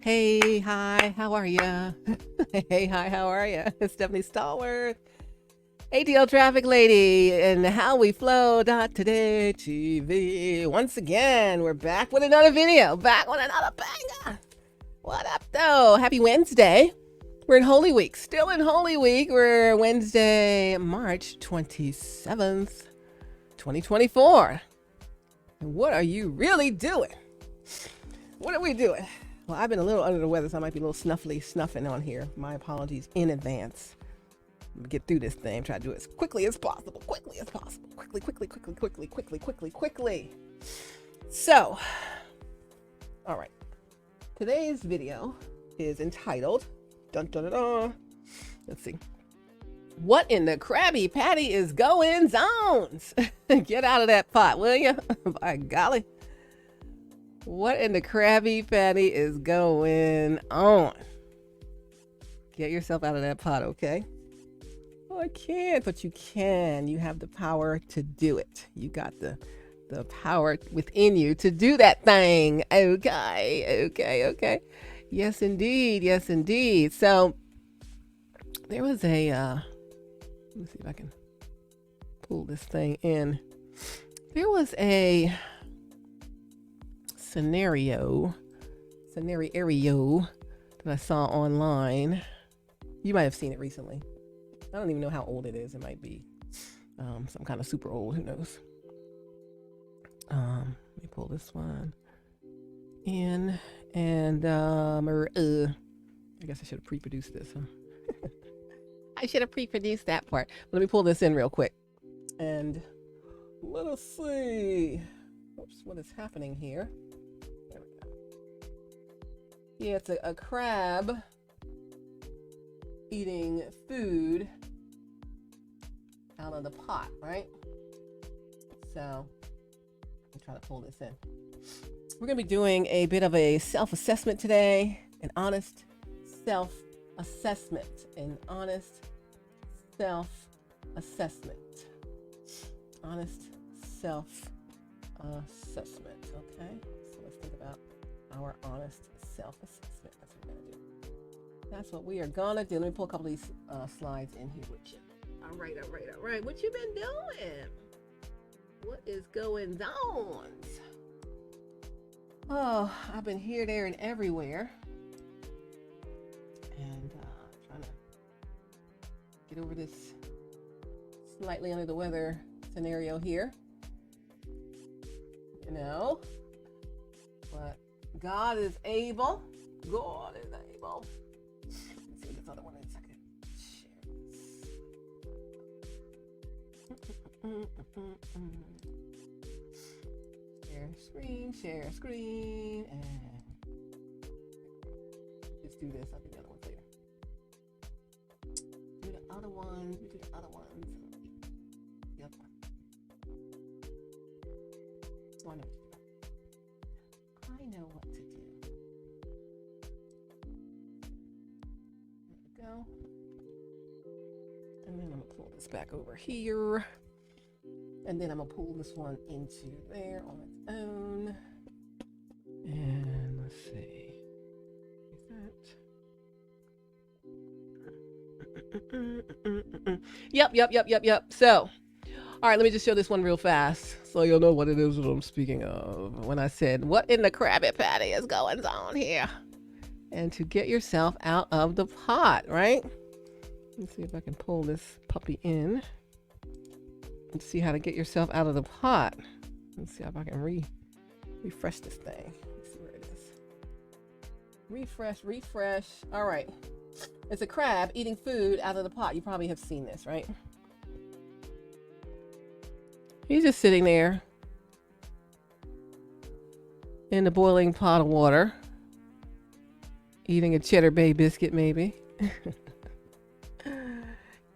Hey, hi, how are ya? Hey, hi, how are ya? It's Stephanie Stallworth, AtlTrafficLady, and HowWeFlow.Today-TV. Once again, we're back with another video, back with another banger. What up, though? Happy Wednesday. We're in Holy Week, still in Holy Week. We're Wednesday, March 27th, 2024. And what are you really doing? What are we doing? Well, I've been a little under the weather, so I might be a little snuffing on here. My apologies in advance. Get through this thing. Try to do it as quickly as possible. Quickly. So, all right. Today's video is entitled, dun dun dun dun. Let's see. What in the Krabby Patty is going zones? Get out of that pot, will you? By golly. What in the Krabby Patty is going on? Get yourself out of that pot, okay? Oh, I can't, but you can. You have the power to do it. You got the power within you to do that thing. Okay. Yes, indeed. So there was a, let me see if I can pull this thing in. There was a scenario that I saw online. You might have seen it recently. I don't even know how old it is. It might be some kind of super old. Who knows? Let me pull this one in, and I guess I should have pre-produced this. Huh? I should have pre-produced that part. But let me pull this in real quick, and let us see. Oops, what is happening here? There we go. Yeah, it's a crab eating food out of the pot, right? So I'll try to pull this in. We're going to be doing a bit of a self-assessment today, an honest self-assessment, honest self-assessment, okay? So let's think about our honest self-assessment. That's what we're going to do. That's what we are going to do. Let me pull a couple of these slides in here with you. All right. What you been doing? What is going on? Oh, I've been here, there, and everywhere. And trying to get over this slightly under the weather scenario here. You know, but God is able. God is able. Let's see what this other one is. I can share screen, and just do this. I'll do the other ones later. We do the other ones. The other one. Oh, I know what to do. There we go. And then I'm gonna pull this back over here. And then I'm gonna pull this one into there on its own. And let's see. Yep. So, all right, let me just show this one real fast so you'll know what it is that I'm speaking of when I said, what in the Krabby Patty is going on here? And to get yourself out of the pot, right? Let's see if I can pull this puppy in and see how to get yourself out of the pot. Let's see if I can refresh this thing. Let's see where it is. Refresh. All right. It's a crab eating food out of the pot. You probably have seen this, right? He's just sitting there in the boiling pot of water, eating a Cheddar Bay biscuit maybe.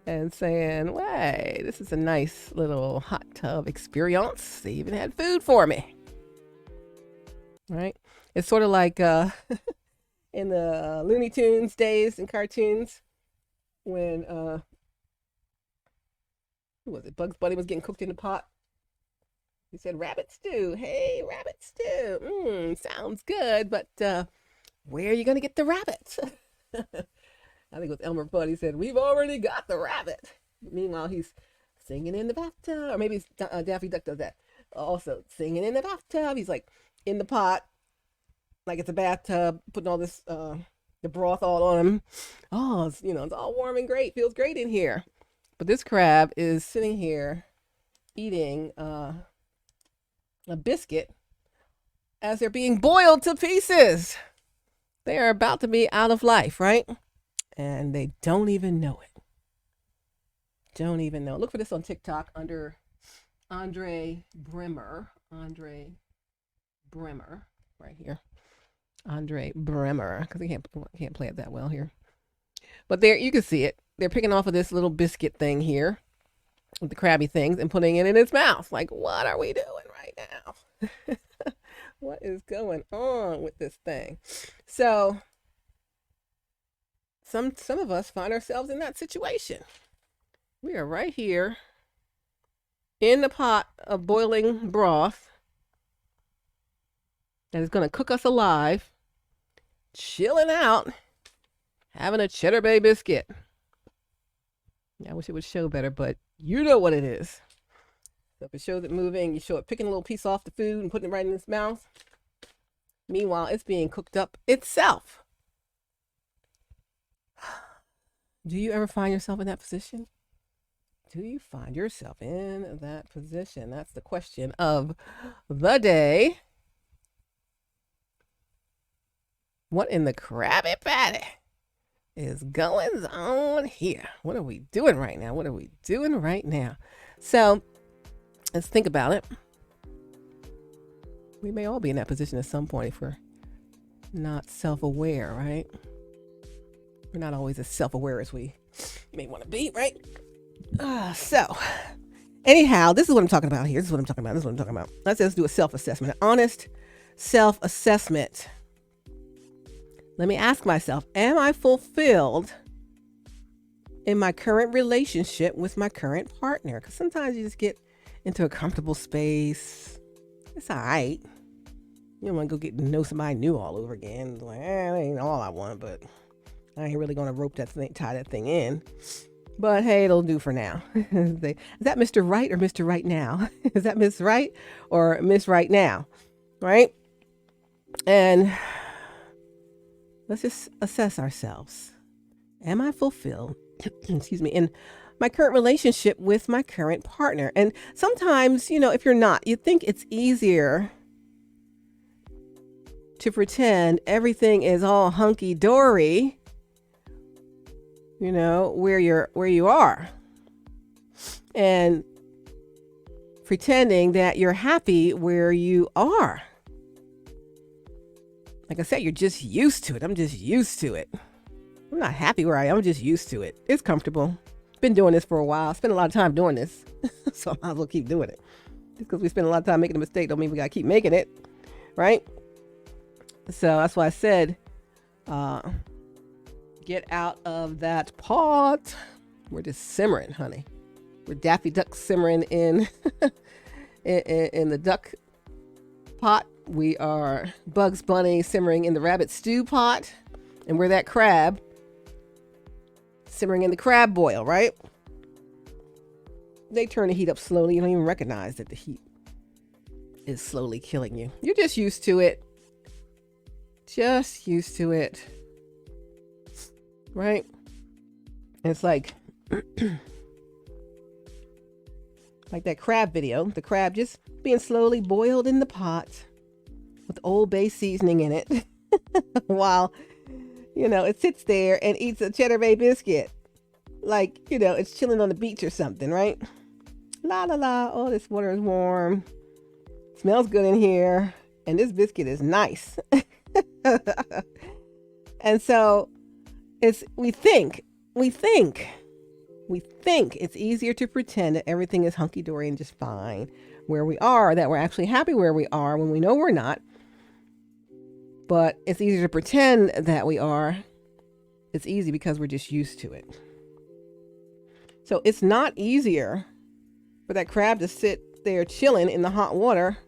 And saying, "Way, this is a nice little hot tub experience. They even had food for me." Right? It's sort of like in the Looney Tunes days and cartoons when who was it? Bugs Bunny was getting cooked in the pot. He said, "Rabbit stew. Hey, rabbit stew. Sounds good." But where are you going to get the rabbit? I think it was Elmer Fudd. He said, we've already got the rabbit. Meanwhile, he's singing in the bathtub. Or maybe Daffy Duck does that. Also, singing in the bathtub. He's like in the pot, like it's a bathtub, putting all this, the broth all on him. Oh, it's, it's all warm and great. Feels great in here. But this crab is sitting here eating a biscuit as they're being boiled to pieces. They are about to be out of life, right? And they don't even know it. Don't even know. Look for this on TikTok under Andre Bremer. Andre Bremer, right here. Andre Bremer, because I can't play it that well here. But there, you can see it. They're picking off of this little biscuit thing here with the crabby things and putting it in its mouth. Like, what are we doing right now? What is going on with this thing? So some of us find ourselves in that situation. We are right here in the pot of boiling broth that is going to cook us alive, chilling out, having a Cheddar Bay biscuit. I wish it would show better, but you know what it is. So if it shows it moving, you show it picking a little piece off the food and putting it right in its mouth. Meanwhile, it's being cooked up itself. Do you ever find yourself in that position? Do you find yourself in that position? That's the question of the day. What in the Krabby Patty is going on here? What are we doing right now? What are we doing right now? So let's think about it. We may all be in that position at some point if we're not self-aware, right? We're not always as self-aware as we may want to be, right? So anyhow, this is what I'm talking about here. This is what I'm talking about. Let's do a self-assessment, an honest self-assessment. Let me ask myself, am I fulfilled in my current relationship with my current partner? Because sometimes you just get into a comfortable space. It's all right. You don't want to go get to know somebody new all over again. It's like, that ain't all I want, but I ain't really going to tie that thing in. But hey, it'll do for now. Is that Mr. Right or Mr. Right now? Is that Miss Right or Miss Right now? Right? And let's just assess ourselves. Am I fulfilled, excuse me, in my current relationship with my current partner? And sometimes, if you're not, you think it's easier to pretend everything is all hunky-dory, where you are, and pretending that you're happy where you are. Like I said, you're just used to it. I'm just used to it. I'm not happy where I am. I'm just used to it. It's comfortable. Been doing this for a while. Spent a lot of time doing this. So I might as well keep doing it. Just because we spend a lot of time making a mistake don't mean we got to keep making it. Right? So that's why I said, get out of that pot. We're just simmering, honey. We're Daffy Duck simmering in the duck pot. We are Bugs Bunny simmering in the rabbit stew pot. And we're that crab simmering in the crab boil, right? They turn the heat up slowly. You don't even recognize that the heat is slowly killing you. You're just used to it. Just used to it. Right? And it's like that crab video. The crab just being slowly boiled in the pot with Old Bay seasoning in it while, it sits there and eats a Cheddar Bay biscuit. Like, it's chilling on the beach or something, right? La la la. Oh, this water is warm. Smells good in here. And this biscuit is nice. And so we think it's easier to pretend that everything is hunky-dory and just fine where we are, that we're actually happy where we are when we know we're not. But it's easier to pretend that we are. It's easy because we're just used to it. So it's not easier for that crab to sit there chilling in the hot water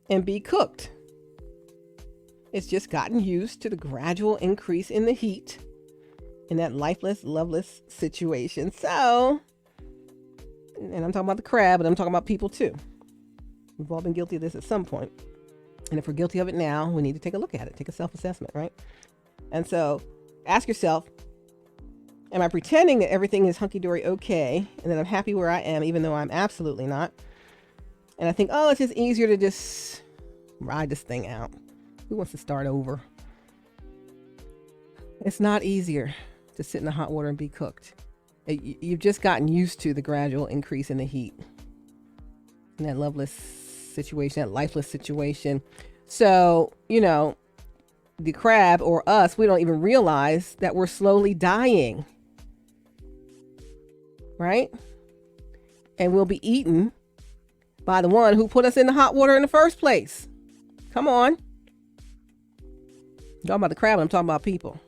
and be cooked. It's just gotten used to the gradual increase in the heat in that lifeless, loveless situation. So, and I'm talking about the crab, but I'm talking about people too. We've all been guilty of this at some point. And if we're guilty of it now, we need to take a look at it, take a self-assessment, right? And so ask yourself, am I pretending that everything is hunky-dory okay and that I'm happy where I am, even though I'm absolutely not? And I think, oh, it's just easier to just ride this thing out. Who wants to start over? It's not easier to sit in the hot water and be cooked. You've just gotten used to the gradual increase in the heat in that loveless situation, that lifeless situation. So, you know, the crab or us, we don't even realize that we're slowly dying, right? And we'll be eaten by the one who put us in the hot water in the first place. Come on. I'm talking about the crab, I'm talking about people.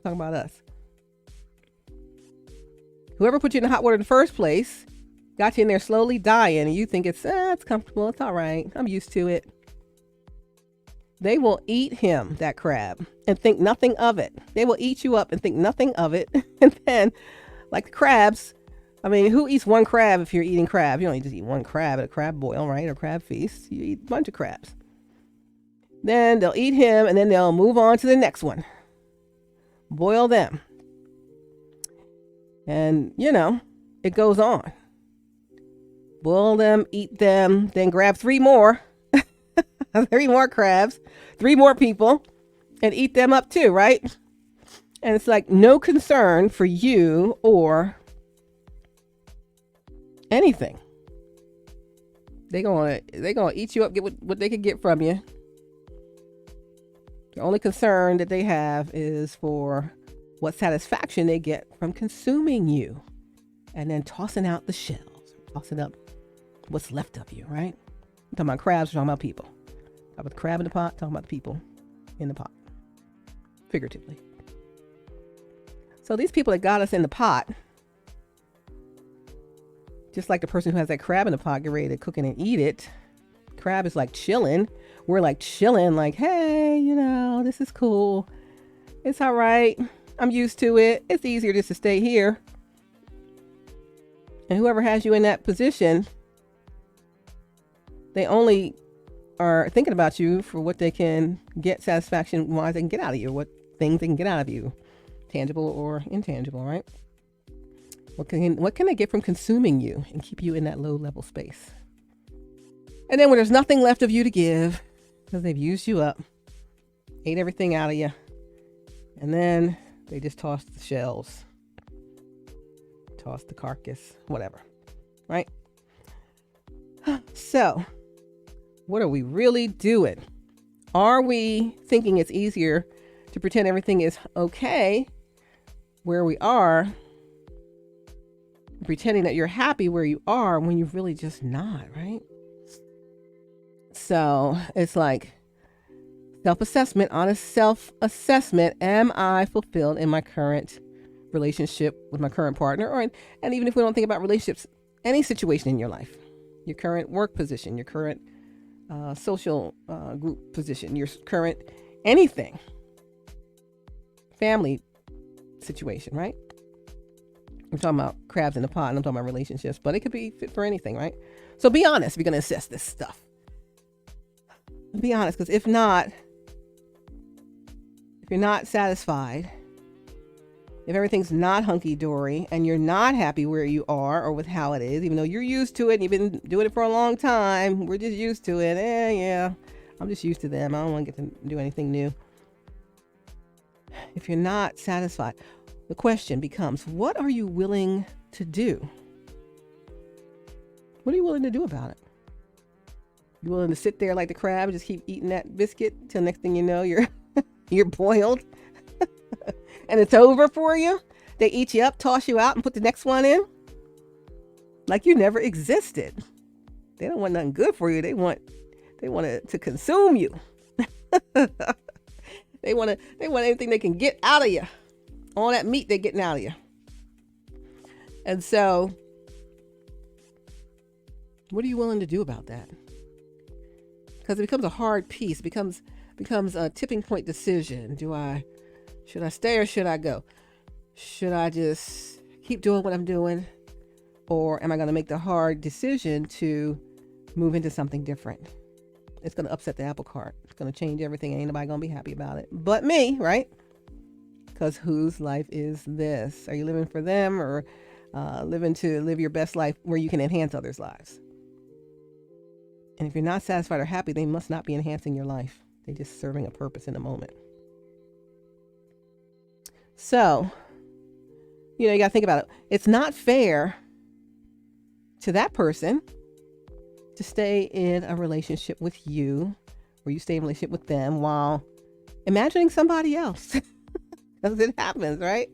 I'm talking about us. Whoever put you in the hot water in the first place got you in there slowly dying, and you think it's comfortable, it's all right, I'm used to it. They will eat him, that crab, and think nothing of it. They will eat you up and think nothing of it. And then, like the crabs, I mean, who eats one crab if you're eating crab? You don't just eat one crab at a crab boil, right? Or crab feast. You eat a bunch of crabs. Then they'll eat him, and then they'll move on to the next one. Boil them. And, you know, it goes on. Boil them, eat them, then grab 3 more. 3 more crabs, 3 more people, and eat them up too, right? And it's like no concern for you or anything. They're gonna eat you up, get what they can get from you. The only concern that they have is for what satisfaction they get from consuming you and then tossing out the shells, tossing up what's left of you, right? I'm talking about crabs, we're talking about people. Talking about the crab in the pot, talking about the people in the pot, figuratively. So these people that got us in the pot, just like the person who has that crab in the pot, get ready to cook it and eat it. Crab is like chilling. We're like chilling, like, hey, you know, this is cool. It's all right. I'm used to it. It's easier just to stay here. And whoever has you in that position, they only are thinking about you for what they can get satisfaction wise they can get out of you, what things they can get out of you, tangible or intangible, right? What can they get from consuming you and keep you in that low level space? And then when there's nothing left of you to give, because they've used you up, ate everything out of you, and then they just toss the shells, toss the carcass, whatever, right? So, what are we really doing? Are we thinking it's easier to pretend everything is okay where we are, pretending that you're happy where you are when you're really just not, right? So it's like self-assessment, honest self-assessment. Am I fulfilled in my current relationship with my current partner? And even if we don't think about relationships, any situation in your life, your current work position, your current social group position, your current anything, family situation, right? I'm talking about crabs in the pot, and I'm talking about relationships, but it could be fit for anything, right? So be honest if you're going to assess this stuff. Be honest, because if not, if you're not satisfied, if everything's not hunky-dory and you're not happy where you are or with how it is, even though you're used to it and you've been doing it for a long time, we're just used to it. Yeah, I'm just used to them. I don't want to get to do anything new. If you're not satisfied, the question becomes, what are you willing to do? What are you willing to do about it? You willing to sit there like the crab and just keep eating that biscuit till next thing you know you're boiled and it's over for you? They eat you up, toss you out, and put the next one in like you never existed. They don't want nothing good for you. They want it to consume you. They want anything they can get out of you. All that meat they're getting out of you. And so, what are you willing to do about that? Because it becomes a hard piece. It becomes becomes a tipping point decision. Should I stay or should I go? Should I just keep doing what I'm doing? Or am I going to make the hard decision to move into something different? It's going to upset the apple cart. It's going to change everything. Ain't nobody going to be happy about it but me, right? Because whose life is this? Are you living for them, or living to live your best life where you can enhance others' lives? And if you're not satisfied or happy, they must not be enhancing your life. They're just serving a purpose in the moment. So, you got to think about it. It's not fair to that person to stay in a relationship with you, or you stay in a relationship with them while imagining somebody else. Because it happens, right?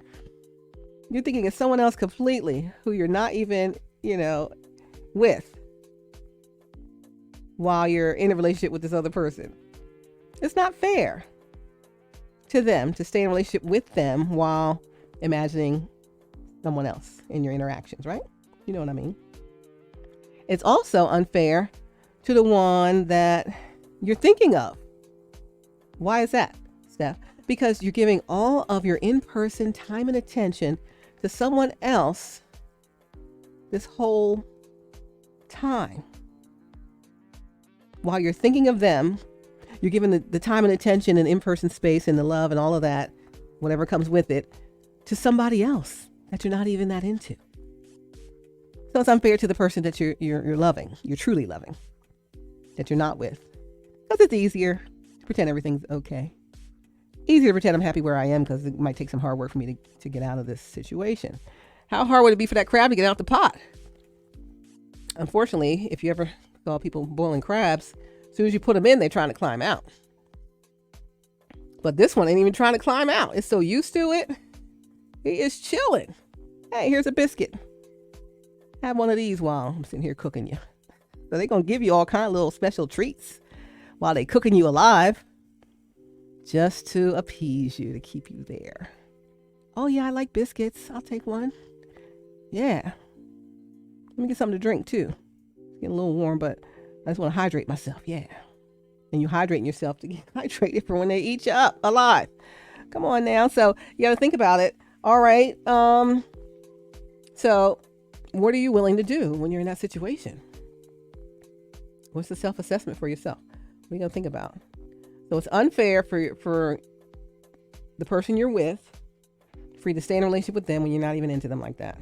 You're thinking of someone else completely who you're not even, with, while you're in a relationship with this other person. It's not fair to them to stay in a relationship with them while imagining someone else in your interactions, right? You know what I mean? It's also unfair to the one that you're thinking of. Why is that, Steph? Because you're giving all of your in-person time and attention to someone else this whole time. While you're thinking of them, you're giving the time and attention and in-person space and the love and all of that, whatever comes with it, to somebody else that you're not even that into. So it's unfair to the person that you're loving, you're truly loving, that you're not with. Because it's easier to pretend everything's okay. Easier to pretend I'm happy where I am, because it might take some hard work for me to get out of this situation. How hard would it be for that crab to get out the pot? Unfortunately, if you ever saw people boiling crabs, as soon as you put them in, they're trying to climb out. But this one ain't even trying to climb out. It's so used to it. He is chilling. Hey, here's a biscuit. Have one of these while I'm sitting here cooking you. So they're going to give you all kind of little special treats while they cooking you alive, just to appease you, to keep you there. Oh yeah, I like biscuits. I'll take one. Yeah. Let me get something to drink too. It's getting a little warm, but I just want to hydrate myself. Yeah. And you hydrating yourself to get hydrated for when they eat you up alive. Come on now. So you got to think about it. All right. So what are you willing to do when you're in that situation? What's the self-assessment for yourself? What are you going to think about? So it's unfair for the person you're with for you to stay in a relationship with them when you're not even into them like that.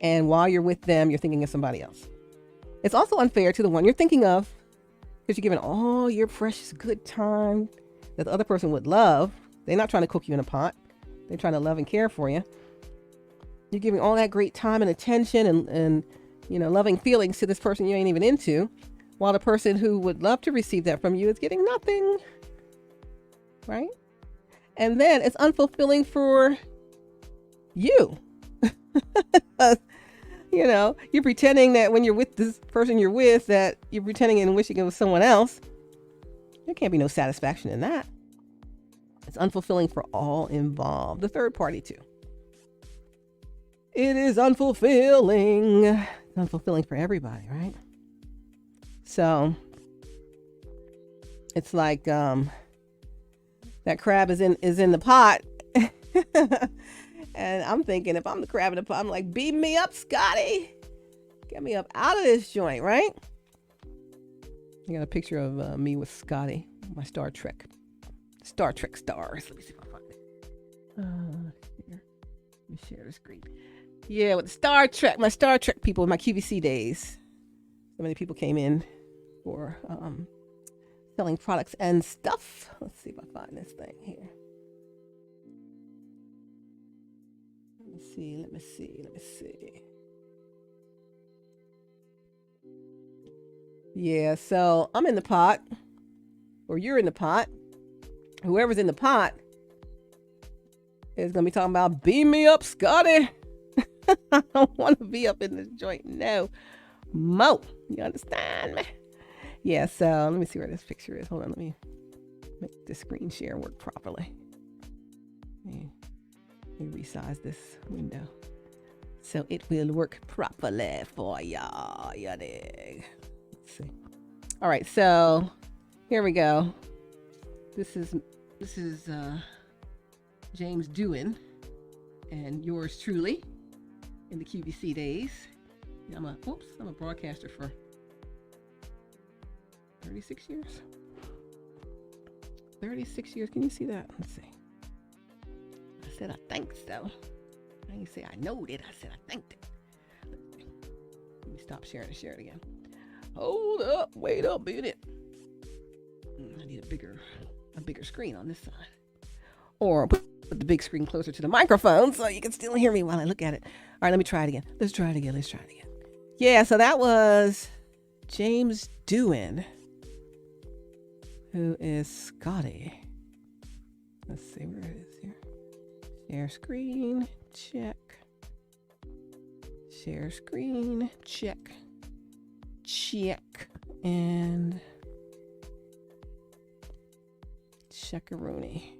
And while you're with them, you're thinking of somebody else. It's also unfair to the one you're thinking of, because you're giving all your precious good time that the other person would love. They're not trying to cook you in a pot. They're trying to love and care for you. You're giving all that great time and attention and loving feelings to this person you ain't even into, while the person who would love to receive that from you is getting nothing. Right? And then it's unfulfilling for you. You're pretending that when you're with this person you're with, that you're pretending and wishing it was someone else. There can't be no satisfaction in that. It's unfulfilling for all involved. The third party too. It is unfulfilling. It's unfulfilling for everybody, right? So it's like that crab is in the pot. And I'm thinking, if I'm the crab in the pot, I'm like, beam me up, Scotty. Get me up out of this joint, right? I got a picture of me with Scotty, my Star Trek stars. Let me see if I find it. Here. Let me share the screen. Yeah, with Star Trek, my Star Trek people in my QVC days. So many people came in for selling products and stuff. Let's see if I find this thing here. Let me see. Yeah, so I'm in the pot, or you're in the pot. Whoever's in the pot is going to be talking about, beam me up, Scotty. I don't want to be up in this joint. No. Mo. You understand me? Yeah, so let me see where this picture is. Hold on, let me make the screen share work properly. Let me resize this window so it will work properly for y'all. You dig? Let's see. All right, so here we go. This is James Doohan and yours truly in the QVC days. I'm a broadcaster for 36 years. 36 years. Can you see that? Let's see. I said I think so. I didn't say I knowed it. I said I think it. Let me stop sharing and share it again. Hold up. Wait a minute. I need a bigger screen on this side. Or put the big screen closer to the microphone so you can still hear me while I look at it. All right, let me try it again. Let's try it again. Yeah, so that was James Doohan, who is Scotty. Let's see where it is here. Share screen, check. Share screen, check. And Checkaroonie.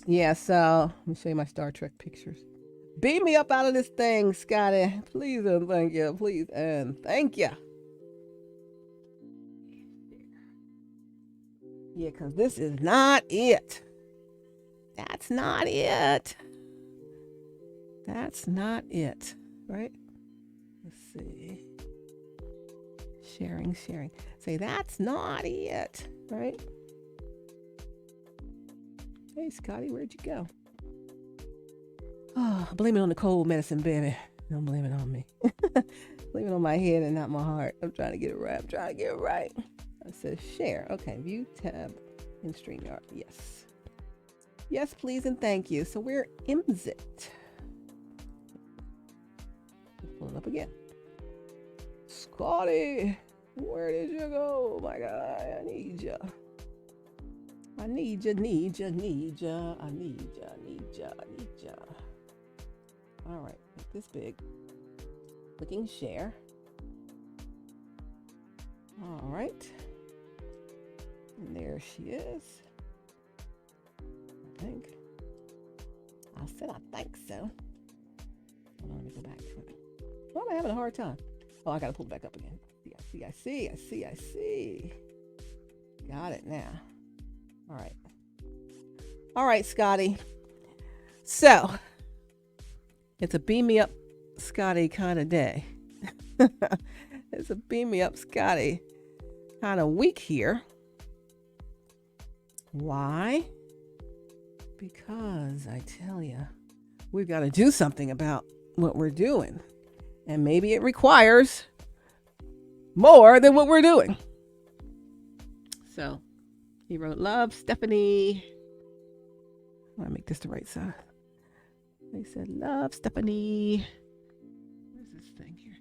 Yeah, so let me show you my Star Trek pictures. Beat me up out of this thing, Scotty. Please and thank you. Please and thank you. Yeah, because this is not it. That's not it. That's not it. Right? Let's see. Sharing. Say, that's not it. Right? Hey, Scotty, where'd you go? Oh, blame it on the cold medicine, baby. Don't blame it on me. Blame it on my head and not my heart. I'm trying to get it right. I said share. Okay, view tab in StreamYard. Yes. Yes, please and thank you. So where is it? Pull it up again. Scotty, where did you go? Oh my God, I need you. I need you. All right, make this big. Clicking share. All right. And there she is. I think. I said I think so. Hold on, let me go back to it. Why am I having a hard time? Oh, I got to pull it back up again. I see. Got it now. All right, Scotty. So, it's a beam me up Scotty kind of day. It's a beam me up Scotty kind of week here. Why? Because I tell you, we've got to do something about what we're doing. And maybe it requires more than what we're doing. So, he wrote, love, Stephanie. I want to make this the right side. They said, love, Stephanie. Where's this thing here?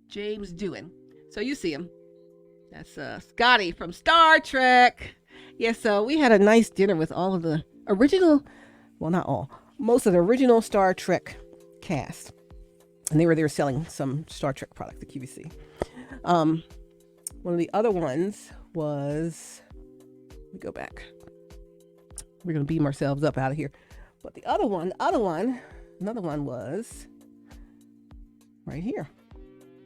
James Doohan. So you see him. That's Scotty from Star Trek. Yeah, so we had a nice dinner with all of the original, well, not all, most of the original Star Trek cast. And they were there selling some Star Trek product, the QVC. One of the other ones was, let me go back. We're going to beam ourselves up out of here. But the another one was right here.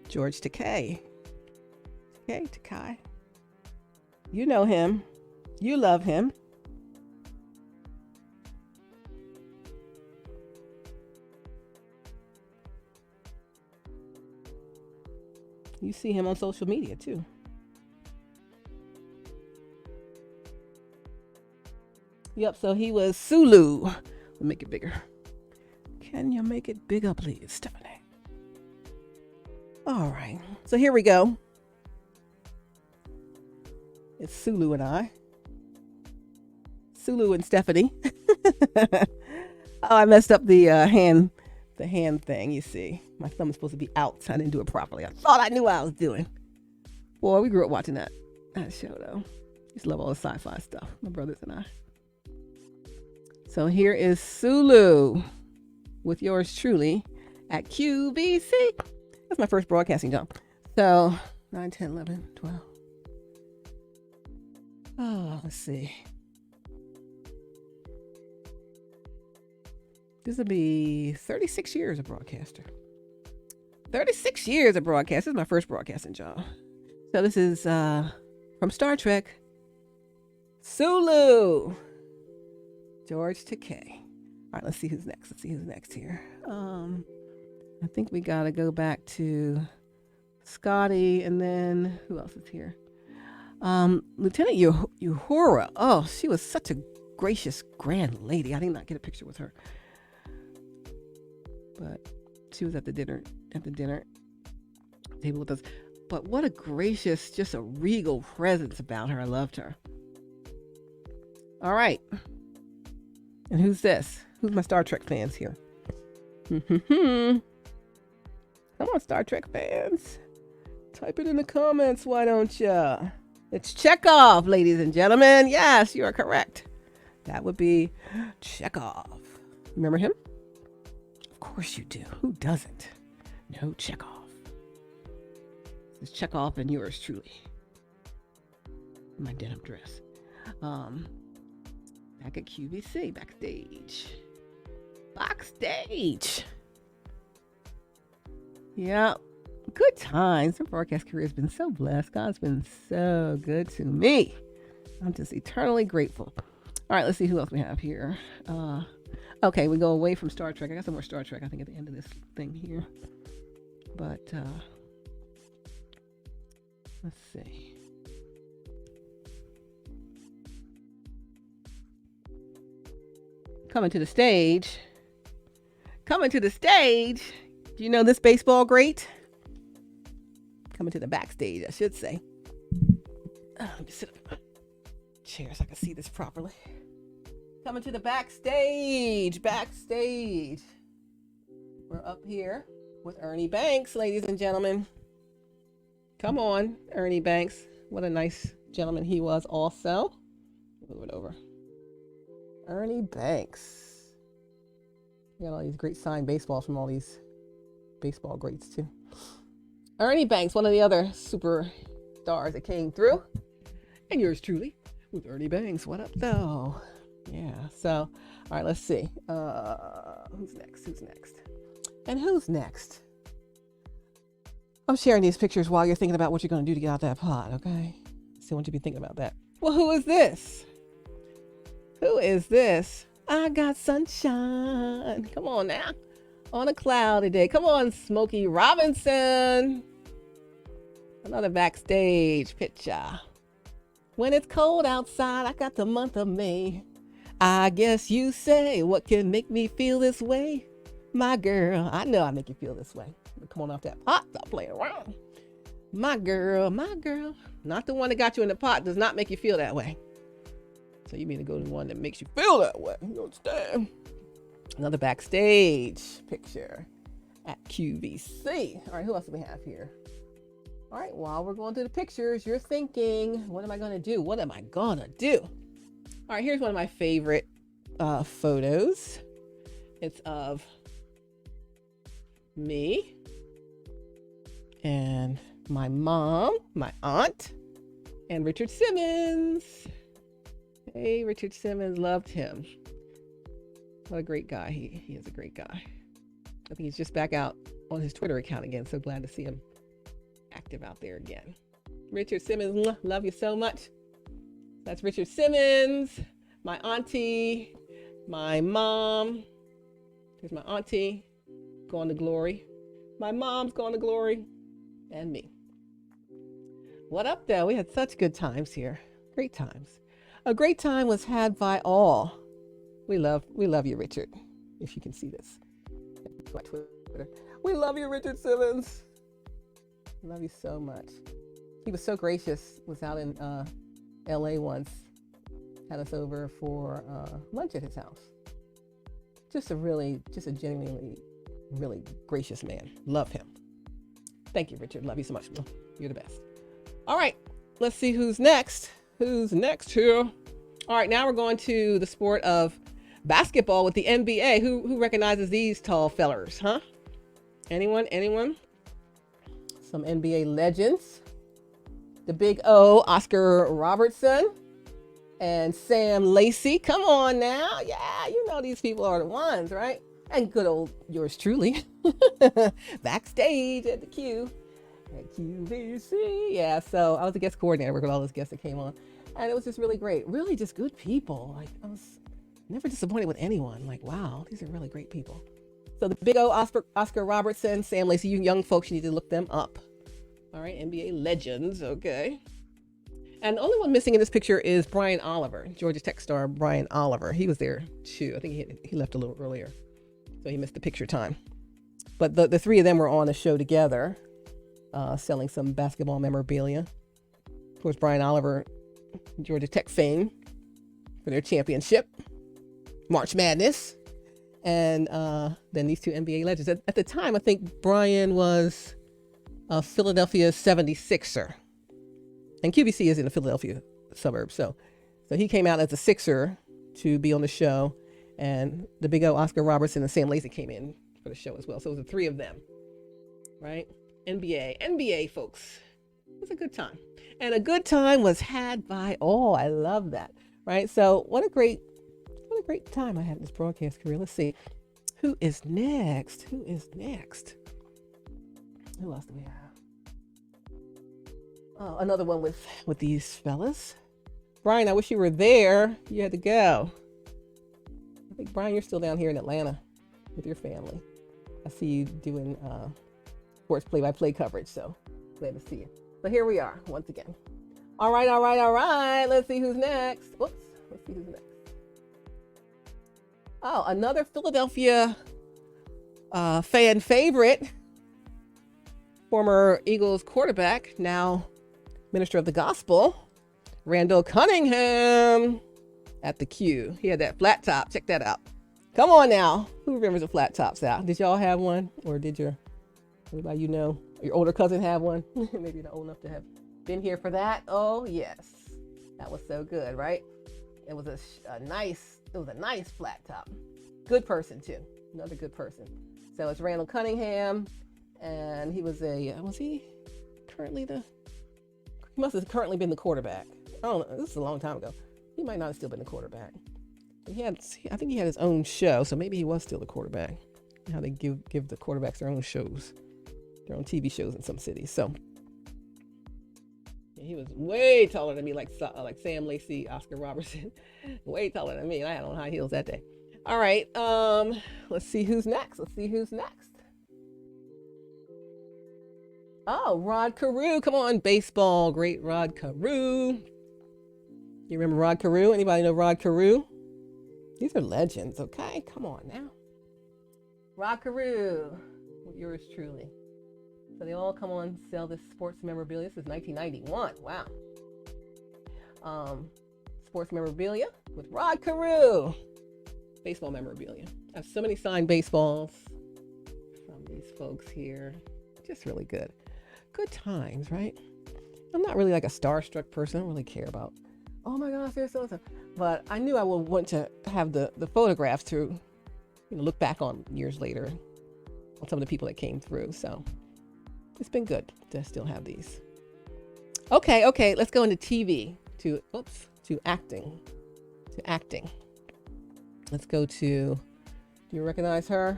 George Takei. Takei. You know him. You love him. You see him on social media too. Yep, so he was Sulu. Let me make it bigger. Can you make it bigger, please, Stephanie? All right, so here we go. It's Sulu and I. Sulu and Stephanie. Oh, I messed up the hand thing, you see. My thumb is supposed to be out, so I didn't do it properly. I thought I knew what I was doing. Boy, we grew up watching that show, though. Used to love all the sci-fi stuff, my brothers and I. So here is Sulu with yours truly at QVC. That's my first broadcasting job. So 9, 10, 11, 12. Oh, let's see. This will be 36 years a broadcaster. 36 years of broadcast. This is my first broadcasting job. So this is from Star Trek, Sulu. George Takei. All right, let's see who's next. Let's see who's next here. I think we got to go back to Scotty, and then who else is here? Lieutenant Uhura. Oh, she was such a gracious, grand lady. I did not get a picture with her, but she was at the dinner table with us. But what a gracious, just a regal presence about her. I loved her. All right. And who's this? Who's my Star Trek fans here? Come on, Star Trek fans. Type it in the comments, why don't ya? It's Chekhov, ladies and gentlemen. Yes, you are correct. That would be Chekhov. Remember him? Of course you do. Who doesn't? No, Chekhov. This is Chekhov and yours truly. My denim dress. Back at QVC, backstage. Backstage. Yeah, good times. My broadcast career has been so blessed. God's been so good to me. I'm just eternally grateful. All right, let's see who else we have here. Okay, we go away from Star Trek. I got some more Star Trek, I think, at the end of this thing here. But let's see. Coming to the stage. Do you know this baseball great? Coming to the backstage, I should say. Let me sit up in my chair so I can see this properly. Coming to the backstage. We're up here with Ernie Banks, ladies and gentlemen. Come on, Ernie Banks. What a nice gentleman he was also. Move it over. Ernie Banks. We got all these great signed baseballs from all these baseball greats too. Ernie Banks, one of the other superstars that came through. And yours truly with Ernie Banks. What up though? Yeah, so, all right, let's see. Who's next? And who's next? I'm sharing these pictures while you're thinking about what you're going to do to get out that pot, okay? So I want you to be thinking about that. Well, who is this? I got sunshine. Come on now. On a cloudy day. Come on, Smokey Robinson. Another backstage picture. When it's cold outside, I got the month of May. I guess you say, what can make me feel this way? My girl, I know I make you feel this way. Come on off that pot, stop playing around. My girl, not the one that got you in the pot, does not make you feel that way. So you mean to go to the one that makes you feel that way. You understand? Another backstage picture at QVC. All right, who else do we have here? All right, while we're going through the pictures, you're thinking, what am I going to do? All right, here's one of my favorite photos. It's of me and my mom, my aunt, and Richard Simmons. Hey, Richard Simmons, loved him. What a great guy. He is a great guy. I think he's just back out on his Twitter account again. So glad to see him active out there again. Richard Simmons, love you so much. That's Richard Simmons, my auntie, my mom. There's my auntie, going to glory. My mom's going to glory, and me. What up, though? We had such good times here. Great times. A great time was had by all. We love you, Richard. If you can see this. We love you, Richard Simmons. Love you so much. He was so gracious. Was out in LA once. Had us over for lunch at his house. Just a genuinely, really gracious man. Love him. Thank you, Richard. Love you so much. You're the best. All right, let's see who's next. Who's next here? All right, now we're going to the sport of basketball with the NBA. Who recognizes these tall fellers, huh? Anyone? Some NBA legends. The Big O, Oscar Robertson, and Sam Lacey. Come on now. Yeah, you know these people are the ones, right? And good old yours truly. Backstage at the Q. At QVC. Yeah, so I was the guest coordinator with all those guests that came on. And it was just really great. Really just good people. Like, I was never disappointed with anyone. Like, wow, these are really great people. So the Big O, Oscar Robertson, Sam Lacey, you young folks, you need to look them up. All right, NBA legends, okay. And the only one missing in this picture is Brian Oliver, Georgia Tech star Brian Oliver. He was there too. I think he left a little earlier, so he missed the picture time. But the three of them were on a show together, selling some basketball memorabilia. Of course, Brian Oliver, Georgia Tech fame for their championship, March Madness. And then these two NBA legends. At the time, I think Brian was a Philadelphia 76er. And QVC is in the Philadelphia suburbs. So he came out as a Sixer to be on the show. And the Big O, Oscar Robertson, and Sam Lacey came in for the show as well. So it was the three of them, right? NBA, folks. It was a good time. And a good time was had by all. I love that, right? So what a great time I had in this broadcast career. Let's see. Who is next? Who else do we have? Oh, another one with these fellas. Brian, I wish you were there. You had to go. I think, Brian, you're still down here in Atlanta with your family. I see you doing sports play-by-play coverage, so glad to see you. So here we are once again. All right. Let's see who's next. Let's see who's next. Oh, another Philadelphia fan favorite, former Eagles quarterback, now minister of the gospel, Randall Cunningham at the Q. He had that flat top. Check that out. Come on now. Who remembers the flat tops out? Did y'all have one? Or did anybody you know, your older cousin have one? Maybe you're not old enough to have been here for that. Oh, yes. That was so good, right? It was a nice flat top. Good person, too. Another good person. So it's Randall Cunningham, and he was he must have currently been the quarterback. I don't know. This is a long time ago. He might not have still been the quarterback. I think he had his own show, so maybe he was still the quarterback. How they give the quarterbacks their own shows, their own TV shows in some cities. So yeah, he was way taller than me, like Sam Lacey, Oscar Robertson, way taller than me. I had on high heels that day. All right, let's see who's next. Oh, Rod Carew. Come on, baseball. Great Rod Carew. You remember Rod Carew? Anybody know Rod Carew? These are legends, okay? Come on now. Rod Carew, yours truly. So they all come on, sell this sports memorabilia. This is 1991. Wow. Sports memorabilia with Rod Carew. Baseball memorabilia. I have so many signed baseballs from these folks here. Just really good. Good times, right? I'm not really like a starstruck person. I don't really care about, oh my gosh, there's so-and-so. But I knew I would want to have the photographs to, look back on years later on some of the people that came through. So it's been good to still have these. Okay. Let's go into TV to acting. Let's go to, do you recognize her?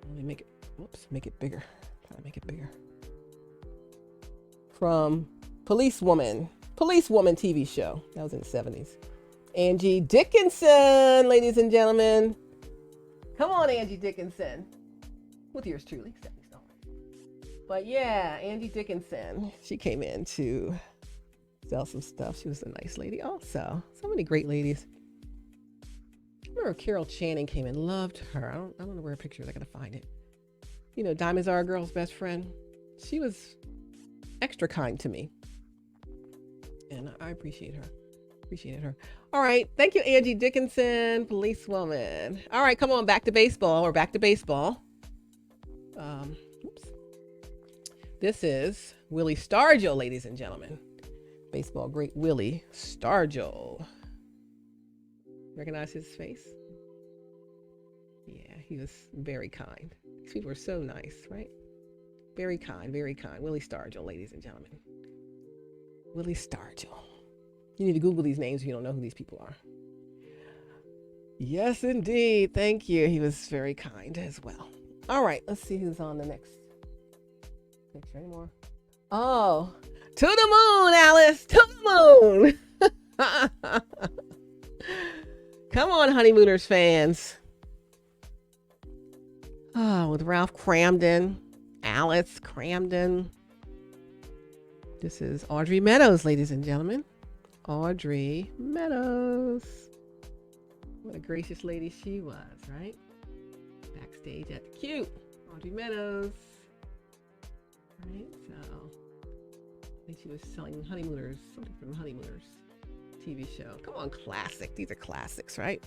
Let me make it bigger. Try to make it bigger. From Policewoman TV show. That was in the 70s. Angie Dickinson, ladies and gentlemen. Come on, Angie Dickinson. With yours truly, Stephanie Stallworth. But yeah, Angie Dickinson. She came in to sell some stuff. She was a nice lady also. So many great ladies. I remember Carol Channing came in. Loved her. I don't know where her picture is. I gotta find it. Diamonds Are a Girl's Best Friend. She was extra kind to me. And I appreciate her. Appreciated her. All right. Thank you, Angie Dickinson, policewoman. All right. Come on. Back to baseball. This is Willie Stargell, ladies and gentlemen. Baseball great Willie Stargell. Recognize his face? Yeah, he was very kind. These people were so nice, right? Very kind, very kind. Willie Stargell, ladies and gentlemen. Willie Stargell. You need to Google these names if you don't know who these people are. Yes, indeed. Thank you. He was very kind as well. All right, let's see who's on the next picture anymore. Oh, To the moon, Alice. To the moon. Come on, Honeymooners fans. Oh, with Ralph Cramden, Alice Cramden. This is Audrey Meadows, ladies and gentlemen. Audrey Meadows. What a gracious lady she was, right? Backstage at the Cute. Audrey Meadows. Right, so I think she was selling Honeymooners, something from Honeymooners TV show. Come on, classic. These are classics, right?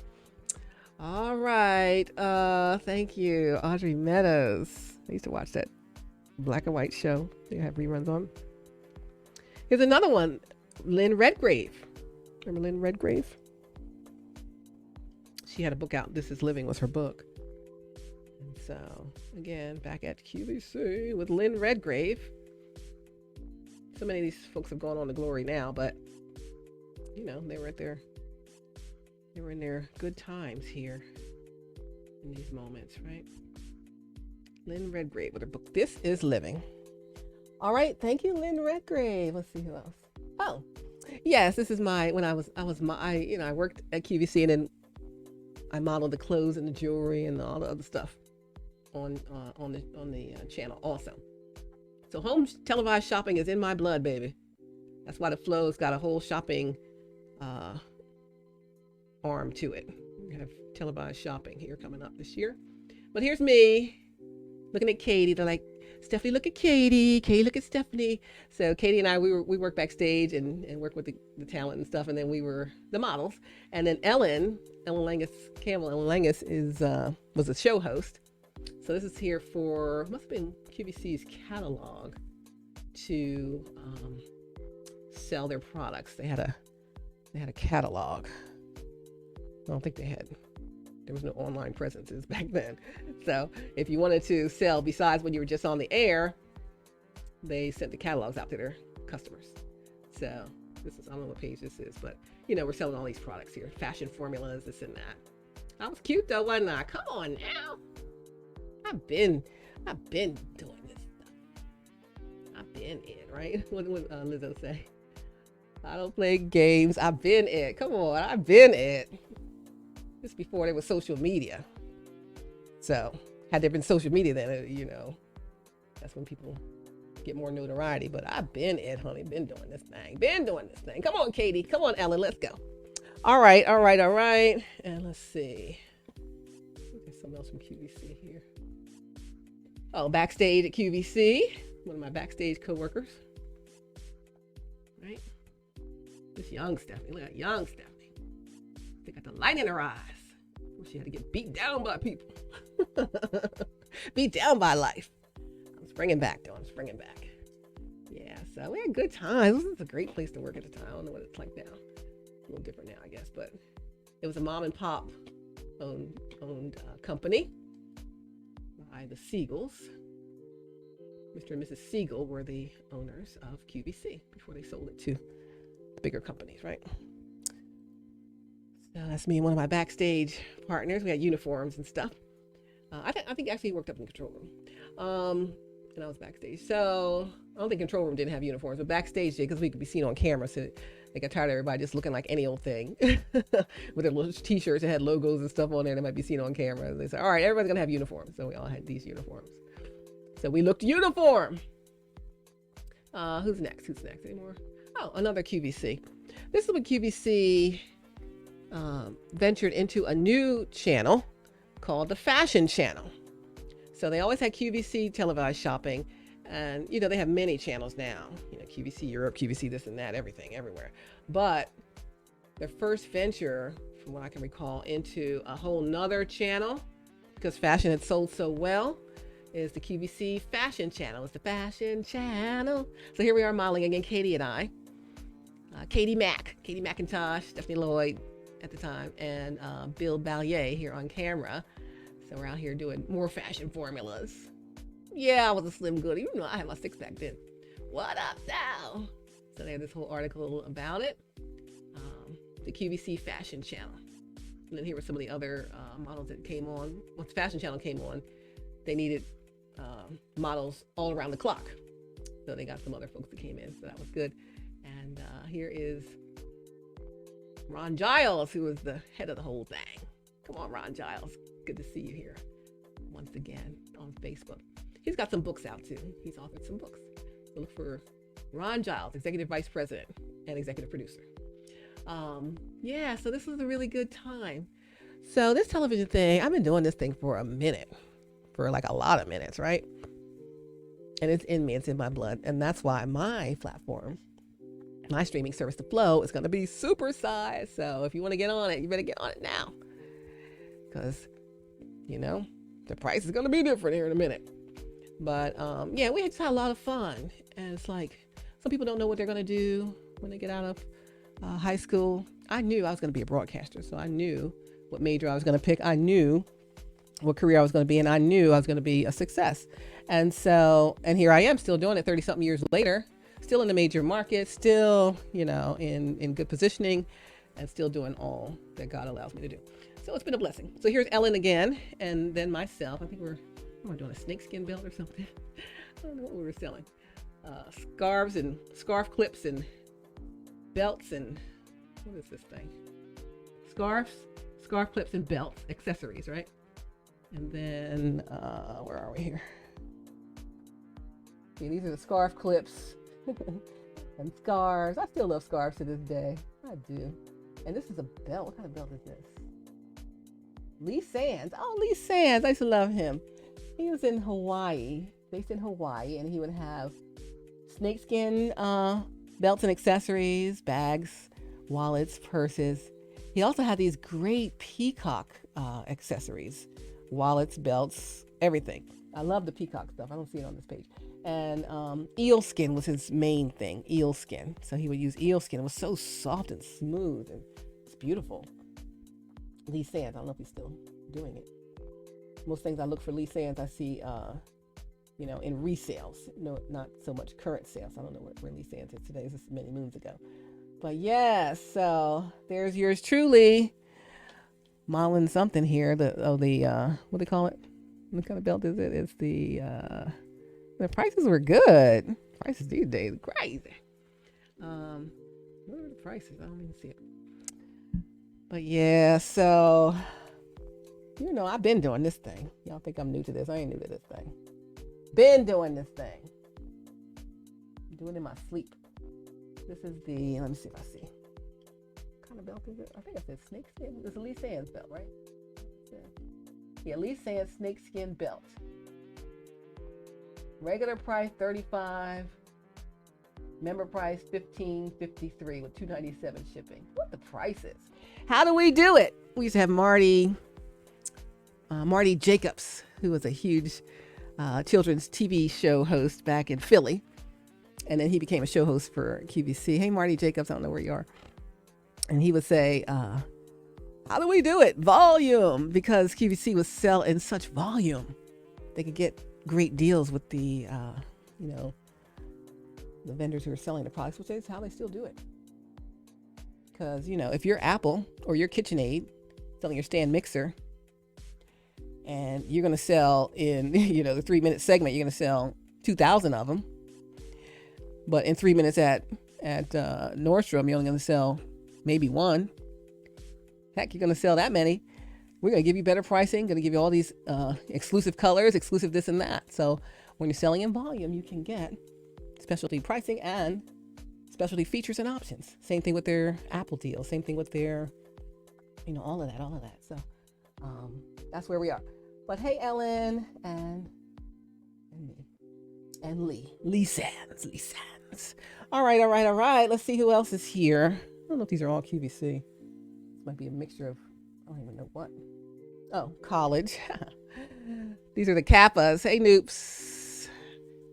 All right. Thank you, Audrey Meadows. I used to watch that black and white show they have reruns on. Here's another one, Lynn Redgrave. Remember Lynn Redgrave? She had a book out. This Is Living was her book. And so, again, back at QVC with Lynn Redgrave. So many of these folks have gone on to glory now, but, you know, they were in their good times here in these moments, right? Lynn Redgrave with her book, This Is Living. All right, thank you, Lynn Redgrave. Let's see who else. Oh, yes, this is I worked at QVC, and then I modeled the clothes and the jewelry and all the other stuff on the channel also. So home televised shopping is in my blood, baby. That's why the Flow's got a whole shopping arm to it. We have televised shopping here coming up this year. But here's me looking at Katie. They're like, Stephanie, look at Katie. Katie, look at Stephanie. So Katie and I, we worked backstage and worked with the talent and stuff. And then we were the models. And then Ellen Langus Campbell, Ellen Langus was a show host. So this is here for, must have been QVC's catalog to sell their products. They had a catalog. I don't think there was no online presences back then. So if you wanted to sell, besides when you were just on the air, they sent the catalogs out to their customers. So this is, I don't know what page this is, but you know, we're selling all these products here. Fashion formulas, this and that. I was cute though, wasn't I? Come on now. I've been doing this stuff. I've been it, right? What would Lizzo say? I don't play games. I've been it. Come on, I've been it. This before there was social media. So had there been social media, then you know, that's when people get more notoriety. But I've been it, honey. Been doing this thing. Been doing this thing. Come on, Katie. Come on, Ellen. Let's go. All right. And let's see. There's something else from QVC here. Oh, backstage at QVC. One of my backstage co-workers. Right? This young Stephanie. Look at young Stephanie. They got the light in her eyes. She had to get beat down by people. Beat down by life. I'm springing back, though. I'm springing back. Yeah, so we had good times. This is a great place to work at the time. I don't know what it's like now. A little different now, I guess. But it was a mom and pop owned company by the Siegels. Mr. and Mrs. Siegel were the owners of QVC before they sold it to the bigger companies, right? So that's me and one of my backstage partners. We had uniforms and stuff. I think actually he worked up in the control room. And I was backstage. So I don't think control room didn't have uniforms, but backstage did, because we could be seen on camera. So they got tired of everybody just looking like any old thing with their little t-shirts that had logos and stuff on there that might be seen on camera. They said, all right, everybody's going to have uniforms. So we all had these uniforms. So we looked uniform. Who's next? Any more? Oh, another QVC. This is when QVC ventured into a new channel called the Fashion Channel. So they always had QVC televised shopping, and you know, they have many channels now, you know, QVC Europe, QVC this and that, everything, everywhere. But their first venture, from what I can recall, into a whole nother channel, because fashion had sold so well, is the QVC Fashion Channel. It's the Fashion Channel. So here we are modeling again, Katie and I. Katie McIntosh, Stephanie Lloyd at the time, and Bill Ballier here on camera. So we're out here doing more fashion formulas. Yeah, I was a slim goodie. You know, I had my six pack then. What up now? So they had this whole article about it. The QVC Fashion Channel. And then here were some of the other models that came on. Once the Fashion Channel came on, they needed models all around the clock. So they got some other folks that came in, so that was good. And here is Ron Giles, who was the head of the whole thing. Come on, Ron Giles. Good to see you here once again on Facebook. He's got some books out too. He's authored some books. So look for Ron Giles, Executive Vice President and Executive Producer. Yeah, so this was a really good time. So this television thing, I've been doing this thing for a minute, for like a lot of minutes, right? And it's in me, it's in my blood. And that's why my platform, my streaming service, The Flow, is going to be super sized. So if you want to get on it, you better get on it now. Because, you know, the price is going to be different here in a minute. But yeah, we just had a lot of fun. And it's like, some people don't know what they're going to do when they get out of high school. I knew I was going to be a broadcaster. So I knew what major I was going to pick. I knew what career I was going to be in. I knew I was going to be a success. And so, and here I am still doing it 30 something years later, still in the major market, still, you know, in good positioning, and still doing all that God allows me to do. So it's been a blessing. So here's Ellen again, and then myself. I think we're doing a snakeskin belt or something. I don't know what we were selling. Scarves and scarf clips and belts and what is this thing? Scarf clips and belts, accessories, right? And then where are we here? See, these are the scarf clips and scarves. I still love scarves to this day. I do. And this is a belt. What kind of belt is this? Lee Sands. Oh, Lee Sands. I used to love him. He was in Hawaii, based in Hawaii, and he would have snakeskin belts and accessories, bags, wallets, purses. He also had these great peacock accessories, wallets, belts, everything. I love the peacock stuff. I don't see it on this page. And eel skin was his main thing, eel skin. So he would use eel skin. It was so soft and smooth, and it's beautiful. Lee Sands, I don't know if he's still doing it. Most things I look for Lee Sands, I see, you know, in resales. No, not so much current sales. I don't know where Lee Sands is today. This is many moons ago. But yes, so there's yours truly, modeling something here. The what do they call it? What kind of belt is it? It's the prices were good. Prices these days are crazy. What are the prices? I don't even see it. But yeah, so you know, I've been doing this thing. Y'all think I'm new to this? I ain't new to this thing. Been doing this thing. Doing it in my sleep. This is the, let me see if I see. What kind of belt is it? I think it says snakeskin. It's a Lee Sands belt, right? Yeah, Lee Sands snakeskin belt. Regular price $35. Member price $15.53 with $2.97 shipping. What the prices? How do we do it? We used to have Marty Jacobs, who was a huge children's TV show host back in Philly. And then he became a show host for QVC. Hey, Marty Jacobs, I don't know where you are. And he would say, how do we do it? Volume. Because QVC was selling in such volume. They could get great deals with the, you know, the vendors who are selling the products, which is how they still do it. Because, you know, if you're Apple or you're KitchenAid selling your stand mixer, and you're going to sell in, you know, the 3-minute segment, you're going to sell 2,000 of them. But in 3 minutes at Nordstrom, you're only going to sell maybe one. Heck, you're going to sell that many. We're going to give you better pricing, going to give you all these exclusive colors, exclusive this and that. So when you're selling in volume, you can get specialty pricing and specialty features and options. Same thing with their Apple deal. Same thing with their, you know, all of that. So that's where we are. But hey, Ellen and me and Lee Sands. All right. Let's see who else is here. I don't know if these are all QVC. This might be a mixture of, I don't even know what. Oh, college. These are the Kappas. Hey, Noops.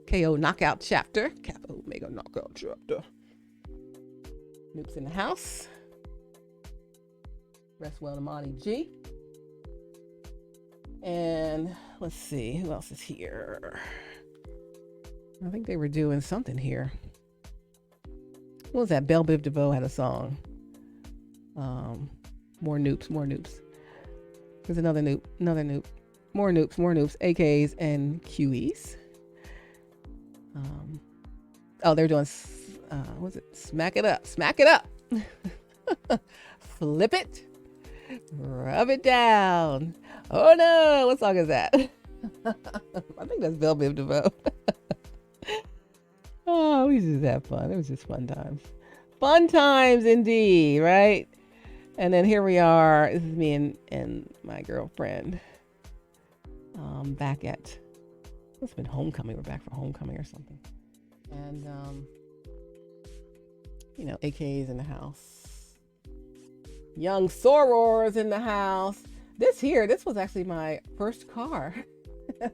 KO Knockout Chapter. Kappa Omega Knockout Chapter. Noops in the house. Rest well to Monty G. And let's see, who else is here? I think they were doing something here. What was that? Belle Biv DeVoe had a song. More noops. There's another noop. More noops, AKs and QEs. Oh, they're doing, what's it? Smack it up. Smack it up. Flip it. Rub it down. Oh no, what song is that? I think that's Belle Biv DeVoe. Oh, we just had fun. It was just fun times. Fun times indeed, right? And then here we are. This is me and my girlfriend. Back at, it's been homecoming. We're back for homecoming or something. And, you know, AK's in the house. Young sorors in the house. This was actually my first car. And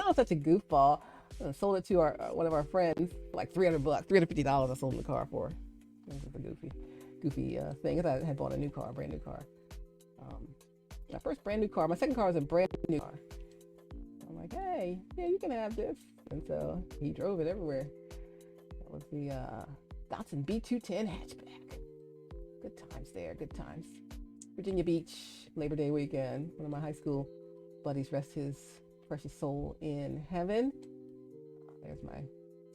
I was such a goofball. I sold it to one of our friends for like $300, $350. I sold him the car for. It was a goofy thing. I thought I had bought a new car, brand new car. My first brand new car. My second car was a brand new car. I'm like, hey, yeah, you can have this. And so he drove it everywhere. That was the Datsun B210 hatchback. Good times there, good times. Virginia Beach, Labor Day weekend. One of my high school buddies rest his precious soul in heaven. There's my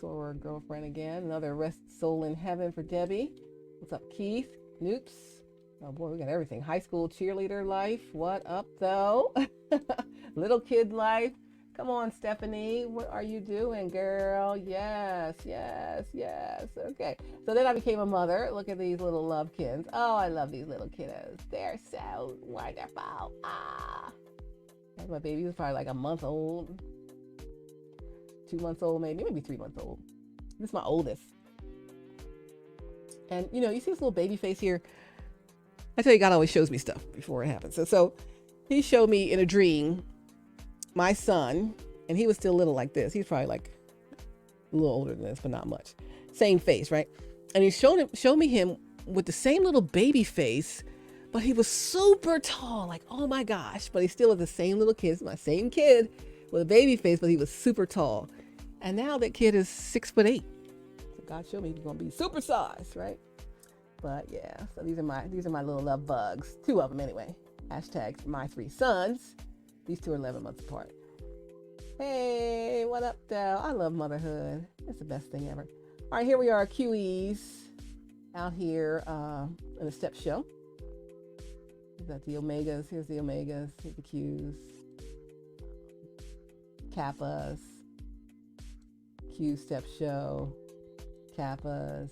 soror girlfriend again. Another rest soul in heaven for Debbie. What's up, Keith? Noops. Oh boy, we got everything. High school cheerleader life. What up, though? Little kid life. Come on, Stephanie. What are you doing, girl? Yes, yes, yes. Okay. So then I became a mother. Look at these little lovekins. Oh, I love these little kiddos. They're so wonderful. Ah. My baby was probably like a month old. 2 months old, maybe 3 months old. This is my oldest. And you know, you see this little baby face here. I tell you, God always shows me stuff before it happens. So he showed me in a dream my son, and he was still little like this. He's probably like a little older than this, but not much. Same face, right? And he showed me him with the same little baby face, but he was super tall. Like, oh my gosh! But he still was the same little kid. It's my same kid with a baby face, but he was super tall. And now that kid is 6'8". So God showed me he's gonna be super sized, right? But yeah, so these are my little love bugs. 2 of them anyway. Hashtag my 3 sons. These 2 are 11 months apart. Hey, what up, though? I love motherhood. It's the best thing ever. All right, here we are, QEs, out here in a step show. We've got the Omegas. Here's the Omegas. Here's the Qs. Kappas. Q step show. Kappas.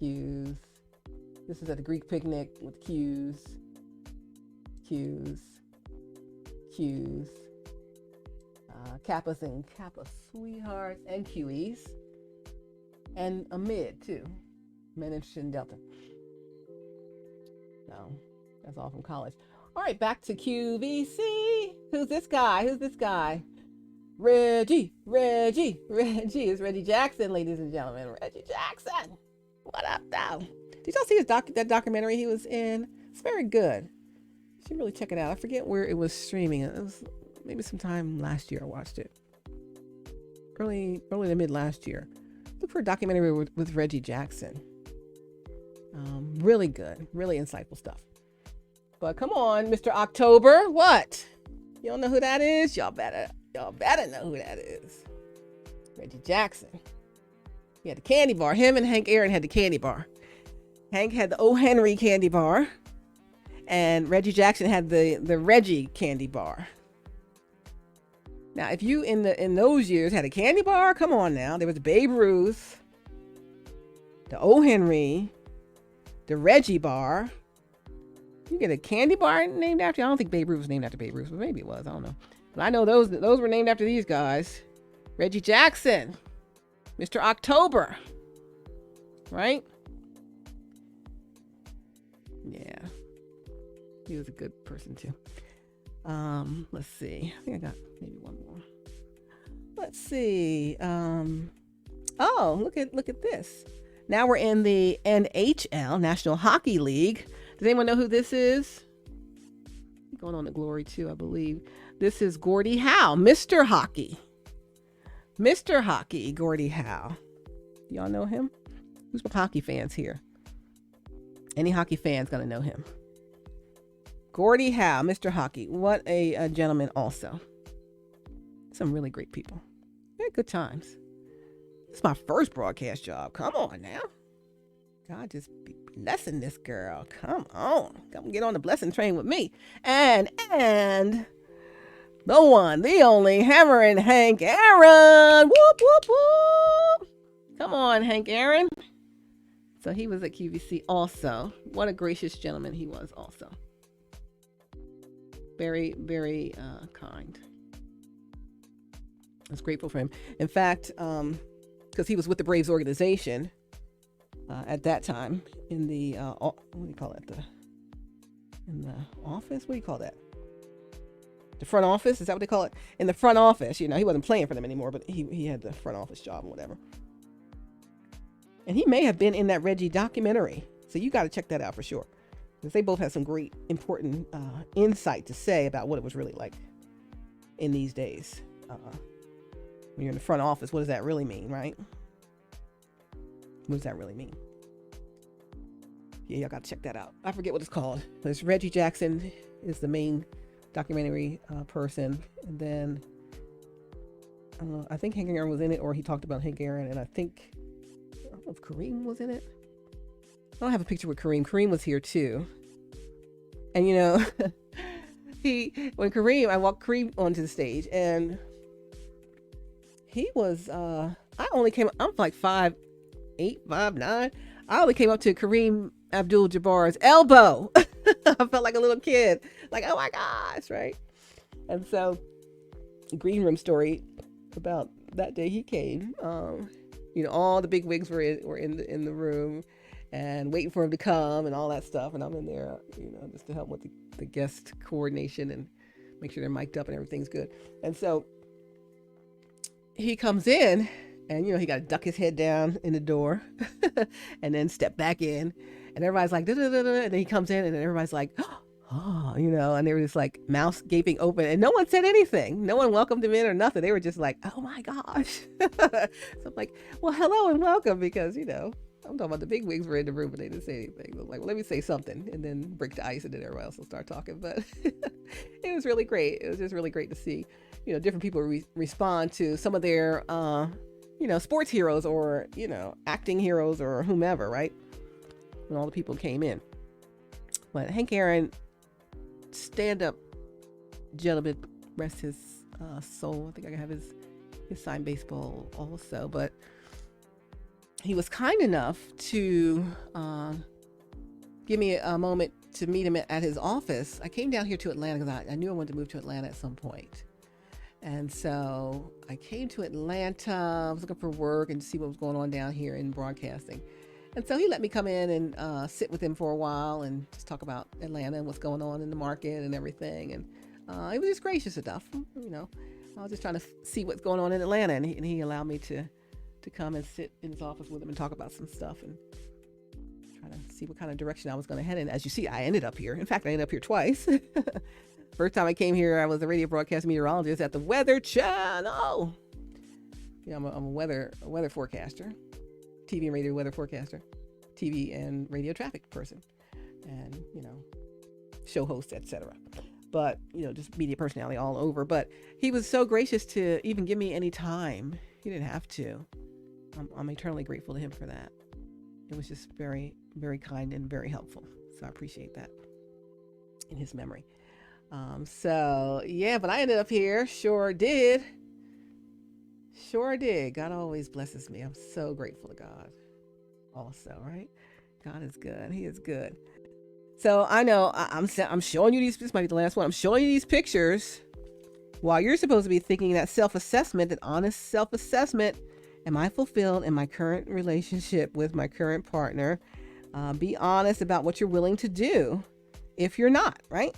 Qs. This is at the Greek picnic with Qs. Qs. Qs. Kappas and Kappa sweethearts and QEs. And a mid too. Men interested in Delta. So that's all from college. All right, back to QVC. Who's this guy? Reggie. It's Reggie Jackson, ladies and gentlemen. Reggie Jackson. What up, though? Did y'all see that documentary he was in? It's very good. You should really check it out. I forget where it was streaming. It was maybe sometime last year I watched it. Early to mid last year. Look for a documentary with Reggie Jackson. Really good. Really insightful stuff. But come on, Mr. October. What? You don't know who that is? Y'all better know who that is. Reggie Jackson. He had the candy bar. Him and Hank Aaron had the candy bar. Hank had the O. Henry candy bar. And Reggie Jackson had the Reggie candy bar. Now, if you in those years had a candy bar, come on now. There was Babe Ruth, the O. Henry, the Reggie bar. You get a candy bar named after you. I don't think Babe Ruth was named after Babe Ruth, but maybe it was. I don't know. But I know those were named after these guys. Reggie Jackson, Mr. October, right? Yeah, he was a good person too. Let's see. I think I got maybe one more. Let's see. Oh, look at this. Now we're in the NHL, National Hockey League. Does anyone know who this is? Going on to Glory 2, I believe. This is Gordie Howe, Mr. Hockey. Mr. Hockey, Gordie Howe. Y'all know him? Who's my hockey fans here? Any hockey fans gonna know him? Gordie Howe, Mr. Hockey. What a gentleman also. Some really great people. Yeah, good times. It's my first broadcast job. Come on now. God just be blessing this girl. Come on. Come get on the blessing train with me. And the one, the only, Hammering Hank Aaron. Whoop, whoop, whoop. Come on, Hank Aaron. So he was at QVC also. What a gracious gentleman he was also. Very, very kind. I was grateful for him. In fact, because he was with the Braves organization at that time in the, what do you call it? In the office? What do you call that? The front office? Is that what they call it? In the front office, he wasn't playing for them anymore, but he had the front office job and whatever. And he may have been in that Reggie documentary. So you got to check that out for sure. Because they both had some great, important insight to say about what it was really like in these days. When you're in the front office, what does that really mean, right? What does that really mean? Yeah, y'all got to check that out. I forget what it's called. But it's Reggie Jackson is the main documentary person. And then I think Hank Aaron was in it, or he talked about Hank Aaron. And I don't know if Kareem was in it. I don't have a picture with Kareem. Kareem was here too. And when I walked Kareem onto the stage, and he was, I'm like 5'8", 5'9". I only came up to Kareem Abdul-Jabbar's elbow. I felt like a little kid, like, oh my gosh, right? And so, green room story about that day he came. All the big wigs were in the room and waiting for him to come and all that stuff. And I'm in there, just to help with the guest coordination and make sure they're mic'd up and everything's good. And so he comes in and, he got to duck his head down in the door and then step back in. And everybody's like, da-da-da-da. And then he comes in and everybody's like, oh, and they were just like mouths gaping open and no one said anything. No one welcomed him in or nothing. They were just like, oh my gosh. So I'm like, well, hello and welcome, because, I'm talking about the big wigs were in the room, but they didn't say anything. So I'm like, well, let me say something and then break the ice and then everybody else will start talking. But it was really great. It was just really great to see, different people respond to some of their, sports heroes or, acting heroes or whomever, right? When all the people came in. But Hank Aaron, stand-up gentleman, rest his soul. I think I can have his signed baseball also. But he was kind enough to give me a moment to meet him at his office. I came down here to Atlanta because I knew I wanted to move to Atlanta at some point. And so I came to Atlanta. I was looking for work and see what was going on down here in broadcasting. And so he let me come in and sit with him for a while and just talk about Atlanta and what's going on in the market and everything. And he was just gracious enough. I was just trying to see what's going on in Atlanta, and he allowed me to come and sit in his office with him and talk about some stuff and try to see what kind of direction I was going to head in. As you see, I ended up here. In fact, I ended up here twice. First time I came here, I was a radio broadcast meteorologist at the Weather Channel. I'm a weather forecaster, TV and radio weather forecaster, TV and radio traffic person, and show host, etc. But just media personality all over. But he was so gracious to even give me any time. He didn't have to. I'm eternally grateful to him for that. It was just very, very kind and very helpful. So I appreciate that in his memory. So yeah, but I ended up here. Sure did. God always blesses me. I'm so grateful to God also, right? God is good. He is good. So I know I'm showing you these. This might be the last one. I'm showing you these pictures while you're supposed to be thinking that self-assessment, that honest self-assessment. Am I fulfilled in my current relationship with my current partner? Be honest about what you're willing to do if you're not, right?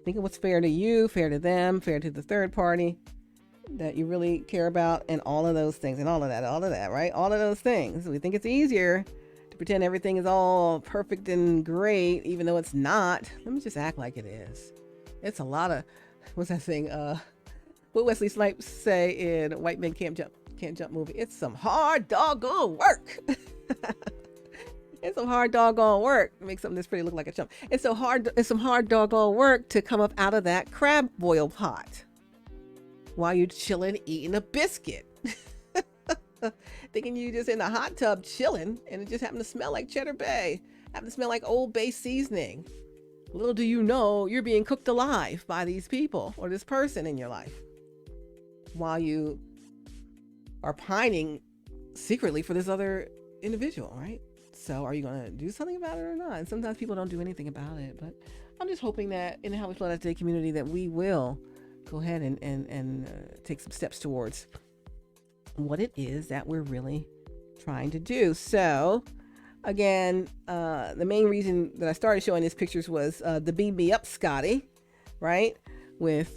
Think of what's fair to you, fair to them, fair to the third party that you really care about, and all of those things, and all of that, right? All of those things. We think it's easier to pretend everything is all perfect and great, even though it's not. Let me just act like it is. It's a lot of, what's that thing? What Wesley Snipes say in White Men Can't Jump movie? It's some hard doggone work. It's some hard doggone work to make something that's pretty look like a chump. It's some hard doggone work to come up out of that crab boil pot while you're chilling eating a biscuit. Thinking you just in a hot tub chilling, and it just happened to smell like Cheddar Bay, happened to smell like Old Bay seasoning. Little do you know, you're being cooked alive by these people or this person in your life while you are pining secretly for this other individual, right? So are you going to do something about it or not? And sometimes people don't do anything about it, but I'm just hoping that in the How We Flow That Today community that we will go ahead and take some steps towards what it is that we're really trying to do. So again, the main reason that I started showing these pictures was the Beam Me Up Scotty, right? With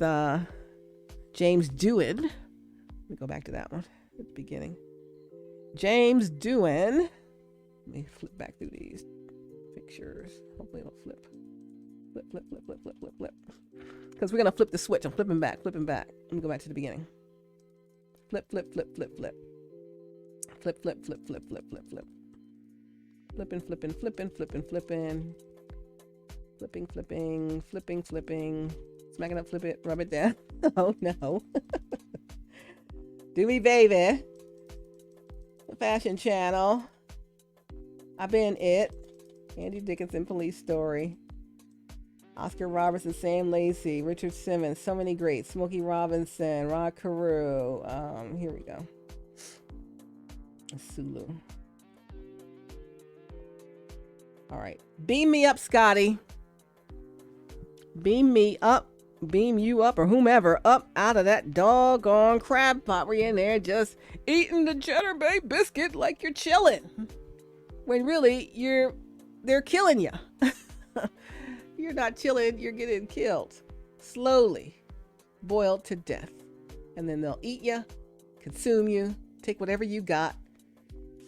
James Doohan. Let me go back to that one at the beginning. James Doohan. Let me flip back through these pictures. Hopefully it'll flip. Flip, flip, flip, flip, flip, flip, flip. Because we're going to flip the switch. I'm flipping back, flipping back. Let me go back to the beginning. Flip, flip, flip, flip, flip. Flip, flip, flip, flip, flip, flip, flip. Flipping, flipping, flipping, flipping, flipping. Flipping, flipping, flipping, flipping. Smack it up, flip it, rub it down. Oh no. Do me, baby. The Fashion Channel. I've been it. Andy Dickinson Police Story. Oscar Robertson, Sam Lacey, Richard Simmons, so many greats. Smokey Robinson, Rod Carew. Here we go. Sulu. All right. Beam me up, Scotty. Beam me up. Beam you up or whomever up out of that doggone crab pot where you're in there just eating the Cheddar Bay biscuit like you're chilling. When really they're killing you. You're not chilling, you're getting killed. Slowly boiled to death. And then they'll eat you, consume you, take whatever you got,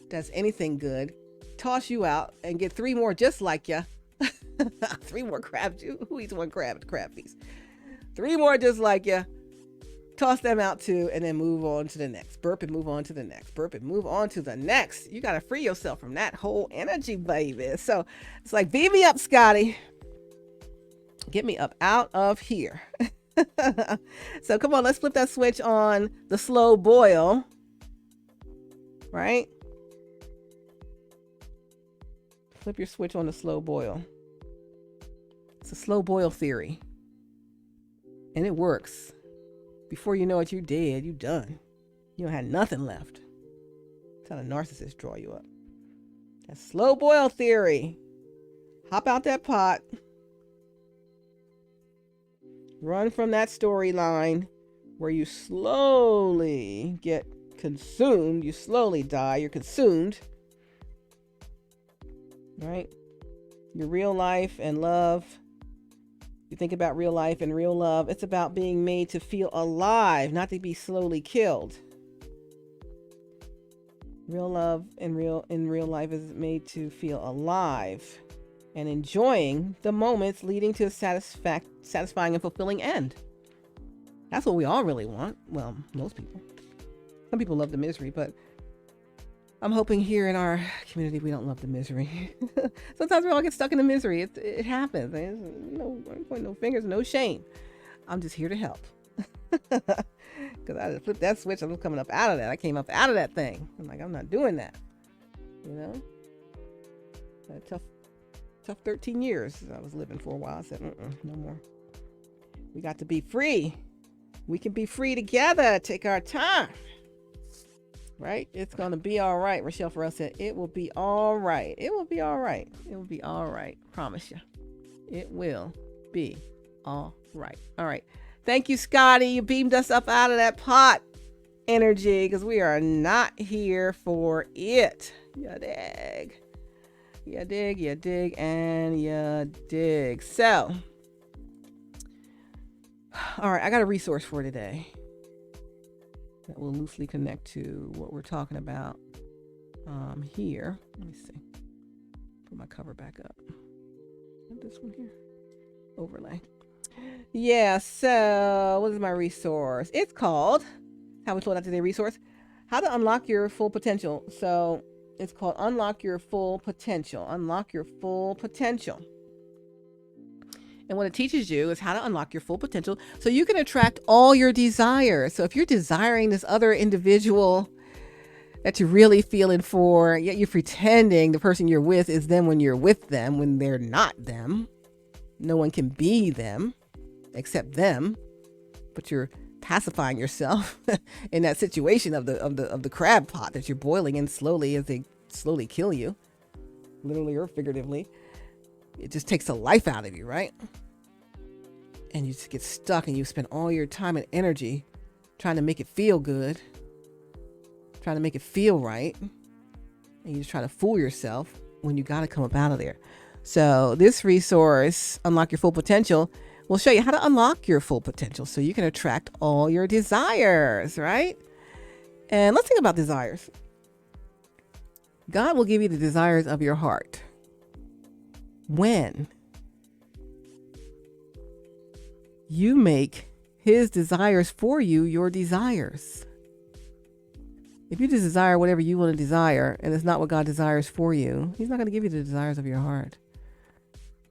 does anything good, toss you out, and get 3 more just like you. 3 more crabs. Who eats 1 crab at the crab feast? 3 more just like you. Toss them out too, and then move on to the next. Burp and move on to the next. Burp and move on to the next. You got to free yourself from that whole energy, baby. So it's like, beam me up, Scotty. Get me up out of here. So come on, let's flip that switch on the slow boil. Right? Flip your switch on the slow boil. It's a slow boil theory. And it works. Before you know it, you're dead. You're done. You don't have nothing left. That's how the narcissist draw you up. That slow boil theory. Hop out that pot. Run from that storyline where you slowly get consumed. You slowly die. You're consumed. Right? Your real life and love. You think about real life and real love. It's about being made to feel alive, not to be slowly killed. Real love in real life is made to feel alive and enjoying the moments leading to a satisfying and fulfilling end. That's what we all really want. Well, most people. Some people love the misery, but I'm hoping here in our community we don't love the misery. Sometimes we all get stuck in the misery. It happens. There's no point, no fingers, no shame. I'm just here to help. Because I just flipped that switch. I'm coming up out of that. I came up out of that thing. I'm like, I'm not doing that. You know? A tough 13 years I was living for a while. I said, no more. We got to be free. We can be free together. Take our time. Right? It's going to be all right. Rochelle Farrell said, it will be all right. It will be all right. It will be all right. Promise you. It will be all right. All right. Thank you, Scotty. You beamed us up out of that pot energy because we are not here for it. You dig. You dig, you dig, and you dig. So, all right. I got a resource for today that will loosely connect to what we're talking about here. Let me see. Put my cover back up. This one here. Overlay. Yeah, so what is my resource? It's called How We Flow That Today resource. How to unlock your full potential. So it's called Unlock Your Full Potential. Unlock Your Full Potential. And what it teaches you is how to unlock your full potential so you can attract all your desires. So if you're desiring this other individual that you're really feeling for, yet you're pretending the person you're with is them when you're with them, when they're not them. No one can be them except them, but you're pacifying yourself in that situation of the crab pot that you're boiling in slowly as they slowly kill you, literally or figuratively. It just takes the life out of you, right? And you just get stuck, and you spend all your time and energy trying to make it feel good, trying to make it feel right, and you just try to fool yourself when you got to come up out of there. So this resource, Unlock Your Full Potential, will show you how to unlock your full potential so you can attract all your desires, right? And let's think about desires. God will give you the desires of your heart when you make his desires for you your desires. If you just desire whatever you want to desire and it's not what God desires for you, he's not going to give you the desires of your heart.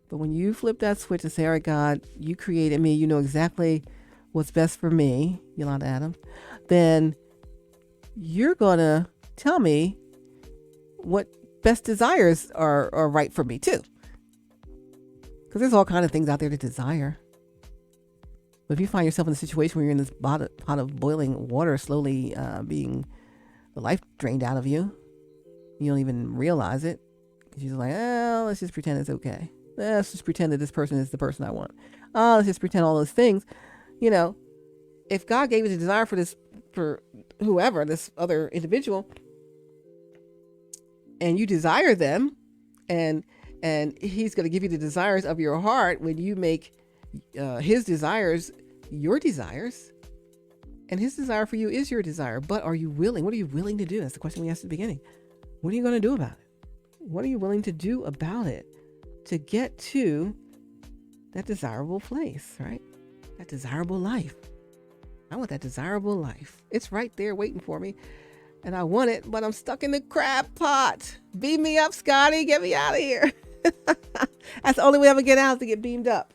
But when you flip that switch and say, all right, God, you created me, you know exactly what's best for me, Yolanda Adams, then you're going to tell me what best desires are right for me too. Because there's all kinds of things out there to desire. But if you find yourself in a situation where you're in this pot of boiling water, slowly being the life drained out of you, you don't even realize it. You're just like, oh, let's just pretend it's okay. Let's just pretend that this person is the person I want. Oh, let's just pretend all those things. You know, if God gave you the desire for whoever, this other individual, and you desire them, and he's going to give you the desires of your heart when you make his desires your desires, and his desire for you is your desire. But are you willing? What are you willing to do? That's the question we asked at the beginning. What are you going to do about it? What are you willing to do about it to get to that desirable place, right? That desirable life. I want that desirable life. It's right there waiting for me, and I want it, but I'm stuck in the crab pot. Beam me up, Scotty. Get me out of here. That's the only way I'm gonna get out, is to get beamed up.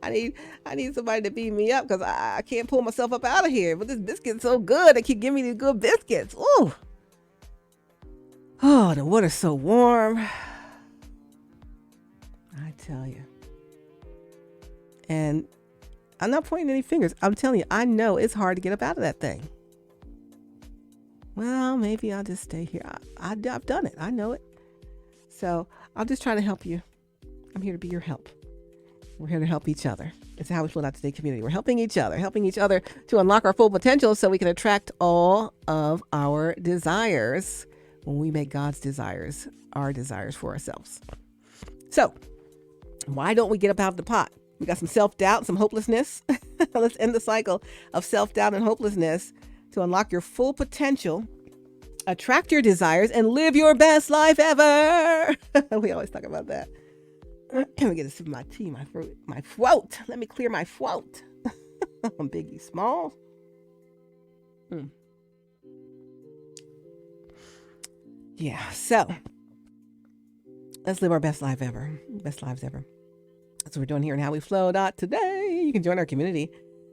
I need somebody to beam me up, because I can't pull myself up out of here. But this biscuit's so good. They keep giving me these good biscuits. Ooh. Oh, the water's so warm. I tell you. And I'm not pointing any fingers. I'm telling you, I know it's hard to get up out of that thing. Well, maybe I'll just stay here. I've done it. I know it. So I'm just trying to help you. I'm here to be your help. We're here to help each other. It's a HowWeFlow.Today community. We're helping each other to unlock our full potential so we can attract all of our desires when we make God's desires our desires for ourselves. So why don't we get up out of the pot? We got some self-doubt, some hopelessness. Let's end the cycle of self-doubt and hopelessness to unlock your full potential, attract your desires, and live your best life ever. We always talk about that. Let me get a sip of my tea, my throat. Let me clear my throat. Biggie Smalls. Yeah, so let's live our best life ever. Best lives ever. That's what we're doing here in HowWeFlow.Today. You can join our community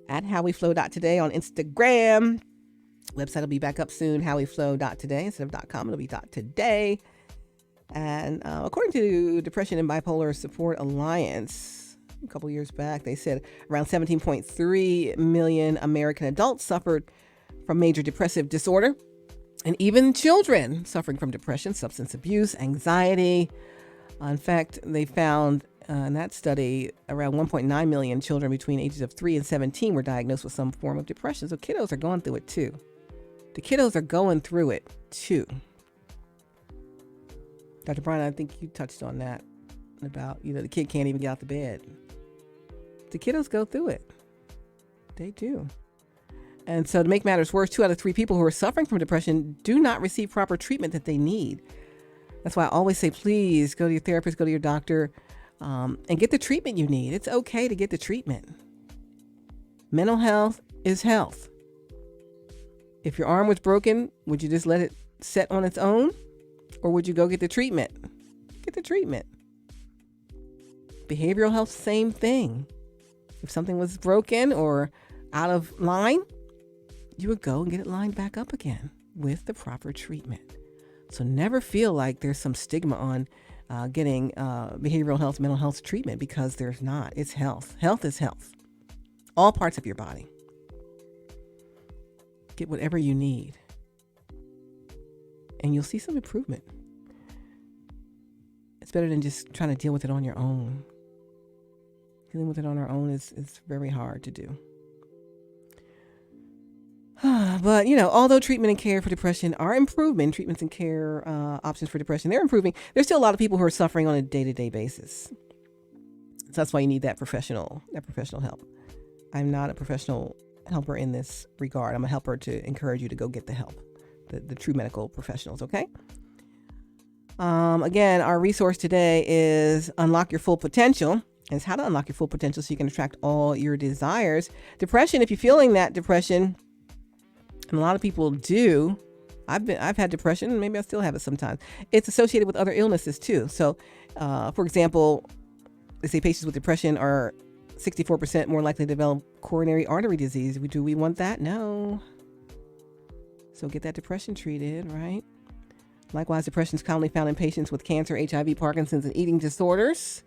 at HowWeFlow.Today on Instagram. Website will be back up soon, HowWeFlow.Today. Instead of .com, it'll be .today. And according to Depression and Bipolar Support Alliance, a couple years back, they said around 17.3 million American adults suffered from major depressive disorder. And even children suffering from depression, substance abuse, anxiety. In fact, they found in that study around 1.9 million children between ages of 3 and 17 were diagnosed with some form of depression. So kiddos are going through it too. The kiddos are going through it too. Dr. Brian, I think you touched on that about, the kid can't even get out of bed. The kiddos go through it. They do. And so to make matters worse, 2 out of 3 people who are suffering from depression do not receive proper treatment that they need. That's why I always say, please go to your therapist, go to your doctor, and get the treatment you need. It's okay to get the treatment. Mental health is health. If your arm was broken, would you just let it set on its own? Or would you go get the treatment? Get the treatment. Behavioral health, same thing. If something was broken or out of line, you would go and get it lined back up again with the proper treatment. So never feel like there's some stigma on getting behavioral health, mental health treatment, because there's not. It's health. Health is health. All parts of your body. Get whatever you need, and you'll see some improvement. It's better than just trying to deal with it on your own. Dealing with it on our own is very hard to do. But, although treatment and care for depression are improving, treatments and care options for depression, they're improving. There's still a lot of people who are suffering on a day-to-day basis. So that's why you need that professional help. I'm not a professional helper in this regard. I'm a helper to encourage you to go get the help, the true medical professionals, okay? Again, our resource today is Unlock Your Full Potential. It's how to unlock your full potential so you can attract all your desires. Depression, if you're feeling that depression, and a lot of people do. I've had depression, and maybe I still have it sometimes. It's associated with other illnesses too. So, for example, they say patients with depression are 64% more likely to develop coronary artery disease. Do we want that? No. So get that depression treated, right? Likewise, depression is commonly found in patients with cancer, HIV, Parkinson's, and eating disorders.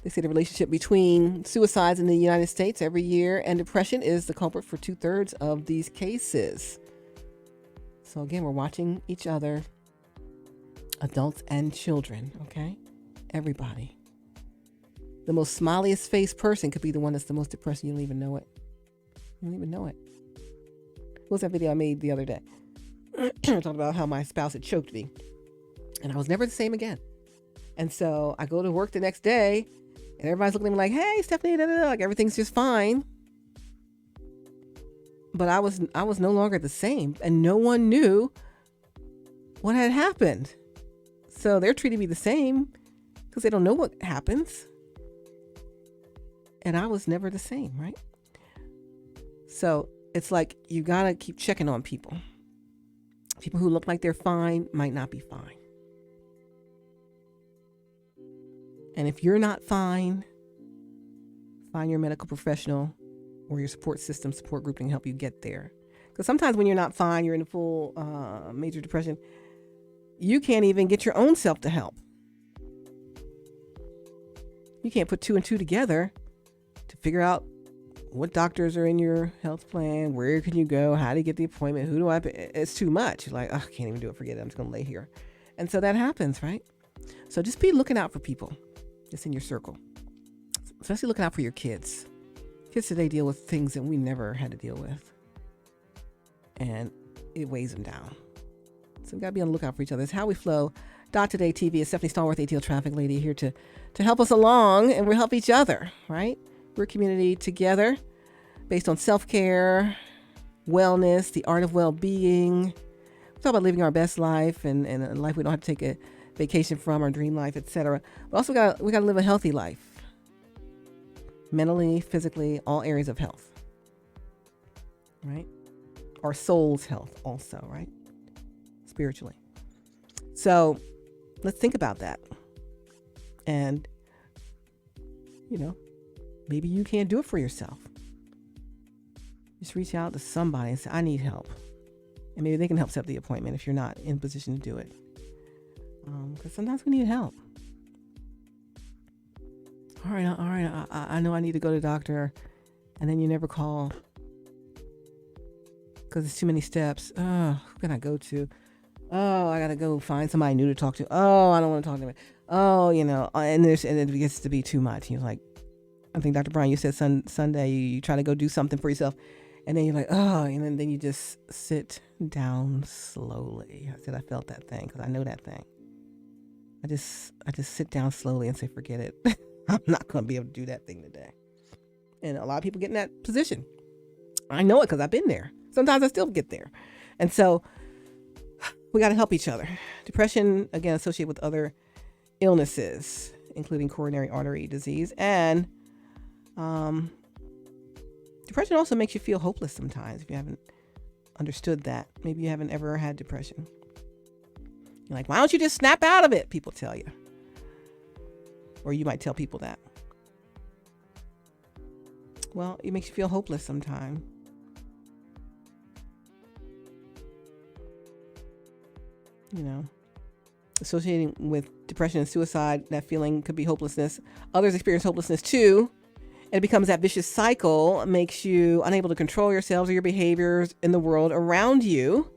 They say the relationship between suicides in the United States every year and depression is the culprit for 2/3 of these cases. So again, we're watching each other, adults and children, okay? Everybody. The most smiliest face person could be the one that's the most depressed. You don't even know it. You don't even know it. What was that video I made the other day? Talking about how my spouse had choked me. And I was never the same again. And so I go to work the next day, and everybody's looking at me like, hey, Stephanie, like everything's just fine. But I was no longer the same, and no one knew what had happened. So they're treating me the same because they don't know what happens. And I was never the same, right? So it's like you got to keep checking on people. People who look like they're fine might not be fine. And if you're not fine, find your medical professional or your support system, support group can help you get there. Because sometimes when you're not fine, you're in a full major depression, you can't even get your own self to help. You can't put 2 and 2 together to figure out what doctors are in your health plan, where can you go, how to get the appointment, who do I pay? It's too much. You're like, I can't even do it, forget it, I'm just going to lay here. And so that happens, right? So just be looking out for people that's in your circle, especially looking out for your kids. Kids today deal with things that we never had to deal with, and it weighs them down. So we got to be on the lookout for each other. It's HowWeFlow.Today-TV. It's Stephanie Stallworth, AtlTrafficLady, here to help us along, and we'll help each other, right? We're a community together based on self-care, wellness, the art of well-being. We talk about living our best life and a life we don't have to take a vacation from, our dream life, etc. We also got to live a healthy life. Mentally, physically, all areas of health. Right? Our soul's health also, right? Spiritually. So let's think about that. And, maybe you can't do it for yourself. Just reach out to somebody and say, I need help. And maybe they can help set up the appointment if you're not in a position to do it. Because sometimes we need help. All right. I know I need to go to the doctor. And then you never call. Because it's too many steps. Oh, who can I go to? Oh, I got to go find somebody new to talk to. Oh, I don't want to talk to them. Oh, and it gets to be too much. You're like, I think Dr. Brian, you said Sunday you try to go do something for yourself, and then you're like, oh, and then you just sit down slowly. I said I felt that thing because I know that thing. I just sit down slowly and say, forget it. I'm not going to be able to do that thing today. And a lot of people get in that position. I know it because I've been there. Sometimes I still get there. And so we got to help each other. Depression, again, associated with other illnesses, including coronary artery disease. And depression also makes you feel hopeless sometimes if you haven't understood that. Maybe you haven't ever had depression. You're like, why don't you just snap out of it? People tell you. Or you might tell people that. Well, it makes you feel hopeless sometimes. associating with depression and suicide. That feeling could be hopelessness. Others experience hopelessness too. And it becomes that vicious cycle, makes you unable to control yourselves or your behaviors in the world around you.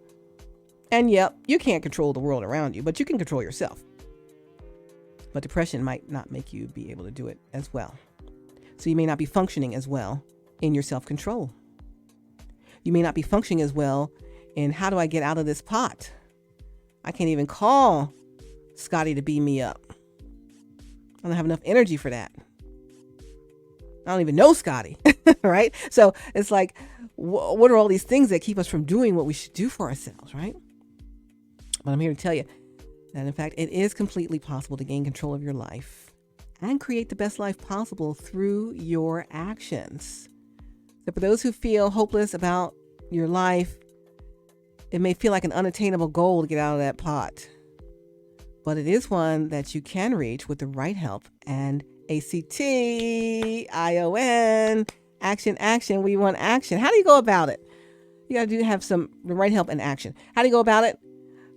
And yep, you can't control the world around you, but you can control yourself. But depression might not make you be able to do it as well. So you may not be functioning as well in your self-control. You may not be functioning as well in how do I get out of this pot? I can't even call Scotty to beam me up. I don't have enough energy for that. I don't even know Scotty, right? So it's like, what are all these things that keep us from doing what we should do for ourselves, right? But I'm here to tell you that, in fact, it is completely possible to gain control of your life and create the best life possible through your actions. So for those who feel hopeless about your life, it may feel like an unattainable goal to get out of that pot. But it is one that you can reach with the right help and ACTION. Action. We want action. How do you go about it? You got to have the right help and action. How do you go about it?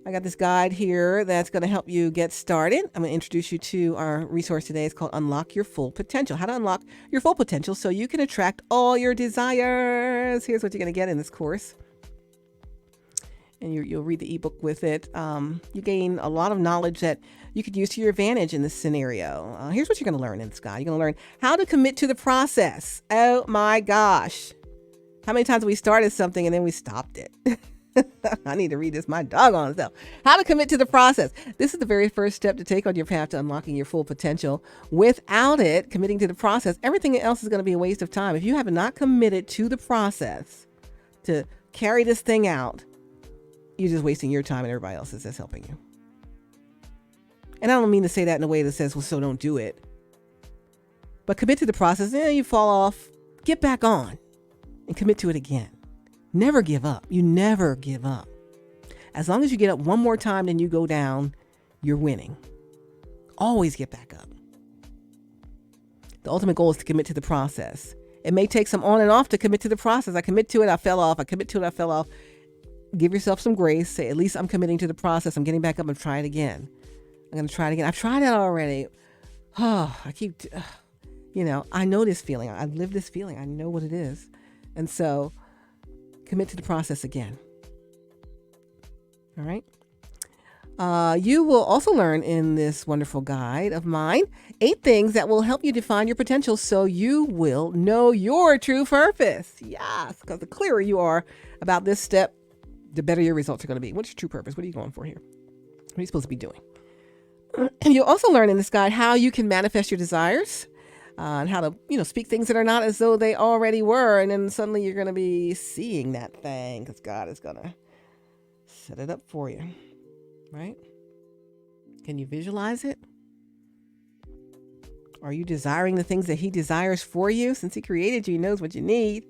I got this guide here that's going to help you get started. I'm going to introduce you to our resource today. It's called Unlock Your Full Potential. How to unlock your full potential so you can attract all your desires. Here's what you're going to get in this course. And you'll read the ebook with it. You gain a lot of knowledge that you could use to your advantage in this scenario. Here's what you're going to learn in this guide. You're going to learn how to commit to the process. Oh my gosh. How many times have we started something and then we stopped it? I need to read this my doggone self. How to commit to the process. This is the very first step to take on your path to unlocking your full potential. Without it, committing to the process, everything else is going to be a waste of time. If you have not committed to the process to carry this thing out, you're just wasting your time and everybody else's that's helping you. And I don't mean to say that in a way that says, well, so don't do it. But commit to the process. You fall off, get back on and commit to it again. Never give up. You never give up. As long as you get up one more time, then you go down, you're winning. Always get back up. The ultimate goal is to commit to the process. It may take some on and off to commit to the process. I commit to it, I fell off. I commit to it, I fell off. Give yourself some grace. Say, at least I'm committing to the process. I'm getting back up and try it again. I'm going to try it again. I've tried it already. I know this feeling. I live this feeling. I know what it is. And so commit to the process again. All right. You will also learn in this wonderful guide of mine 8 things that will help you define your potential so you will know your true purpose. Yes, because the clearer you are about this step, the better your results are going to be. What's your true purpose? What are you going for here? What are you supposed to be doing? And you'll also learn in this guide how you can manifest your desires and how to, speak things that are not as though they already were. And then suddenly you're going to be seeing that thing because God is going to set it up for you. Right? Can you visualize it? Are you desiring the things that He desires for you? Since He created you, He knows what you need.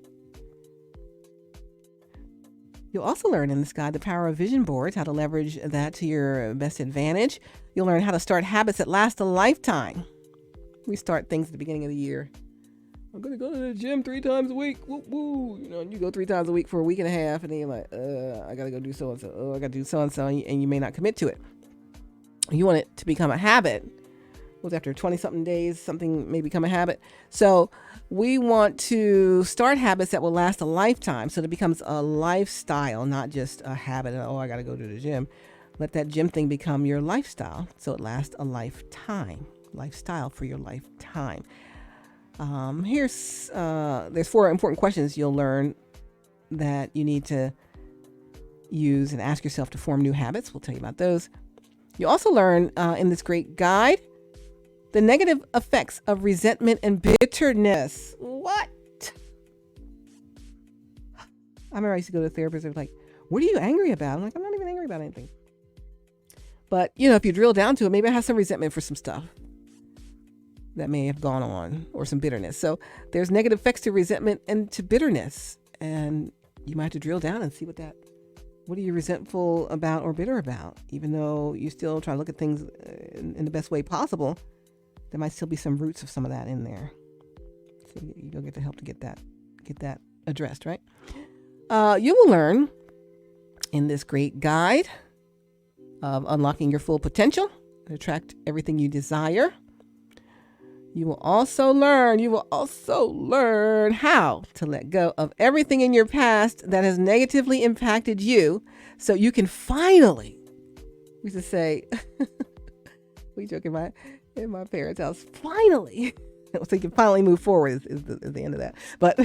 You'll also learn in this guide the power of vision boards, how to leverage that to your best advantage. You'll learn how to start habits that last a lifetime. We start things at the beginning of the year. I'm going to go to the gym 3 times a week. Woo, woo. And you go 3 times a week for a week and a half, and then you're like, I got to go do so-and-so. Oh, I got to do so-and-so, and you may not commit to it. You want it to become a habit. Well, after 20-something days, something may become a habit. So we want to start habits that will last a lifetime. So that it becomes a lifestyle, not just a habit. Oh, I got to go to the gym. Let that gym thing become your lifestyle. So it lasts a lifetime. Lifestyle for your lifetime. There's 4 important questions you'll learn that you need to use and ask yourself to form new habits. We'll tell you about those. You'll also learn in this great guide the negative effects of resentment and bitterness. What? I remember I used to go to a therapist. They were like, what are you angry about? I'm like, I'm not even angry about anything. But, if you drill down to it, maybe I have some resentment for some stuff that may have gone on, or some bitterness. So there's negative effects to resentment and to bitterness. And you might have to drill down and see what are you resentful about or bitter about? Even though you still try to look at things in the best way possible, there might still be some roots of some of that in there. So you'll get the help to get that addressed, right? You will learn in this great guide of unlocking your full potential and attract everything you desire. You will also learn how to let go of everything in your past that has negatively impacted you so you can finally, we used to say, we joke in my parents' house, finally, so you can finally move forward is the end of that. But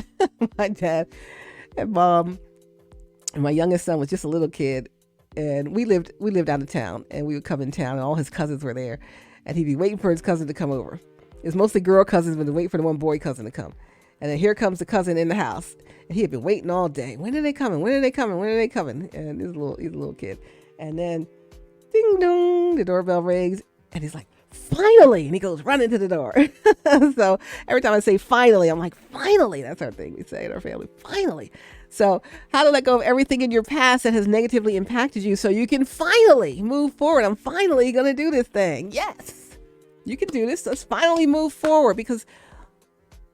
my dad and mom and my youngest son was just a little kid, and we lived out of town, and we would come in town, and all his cousins were there, and he'd be waiting for his cousin to come over. It's mostly girl cousins, but wait for the one boy cousin to come. And then here comes the cousin in the house. And he had been waiting all day. When are they coming? When are they coming? When are they coming? And he's a little kid. And then ding dong, the doorbell rings. And he's like, finally. And he goes running to the door. So every time I say finally, I'm like, finally. That's our thing we say in our family. Finally. So how to let go of everything in your past that has negatively impacted you so you can finally move forward. I'm finally going to do this thing. Yes. You can do this. Let's finally move forward, because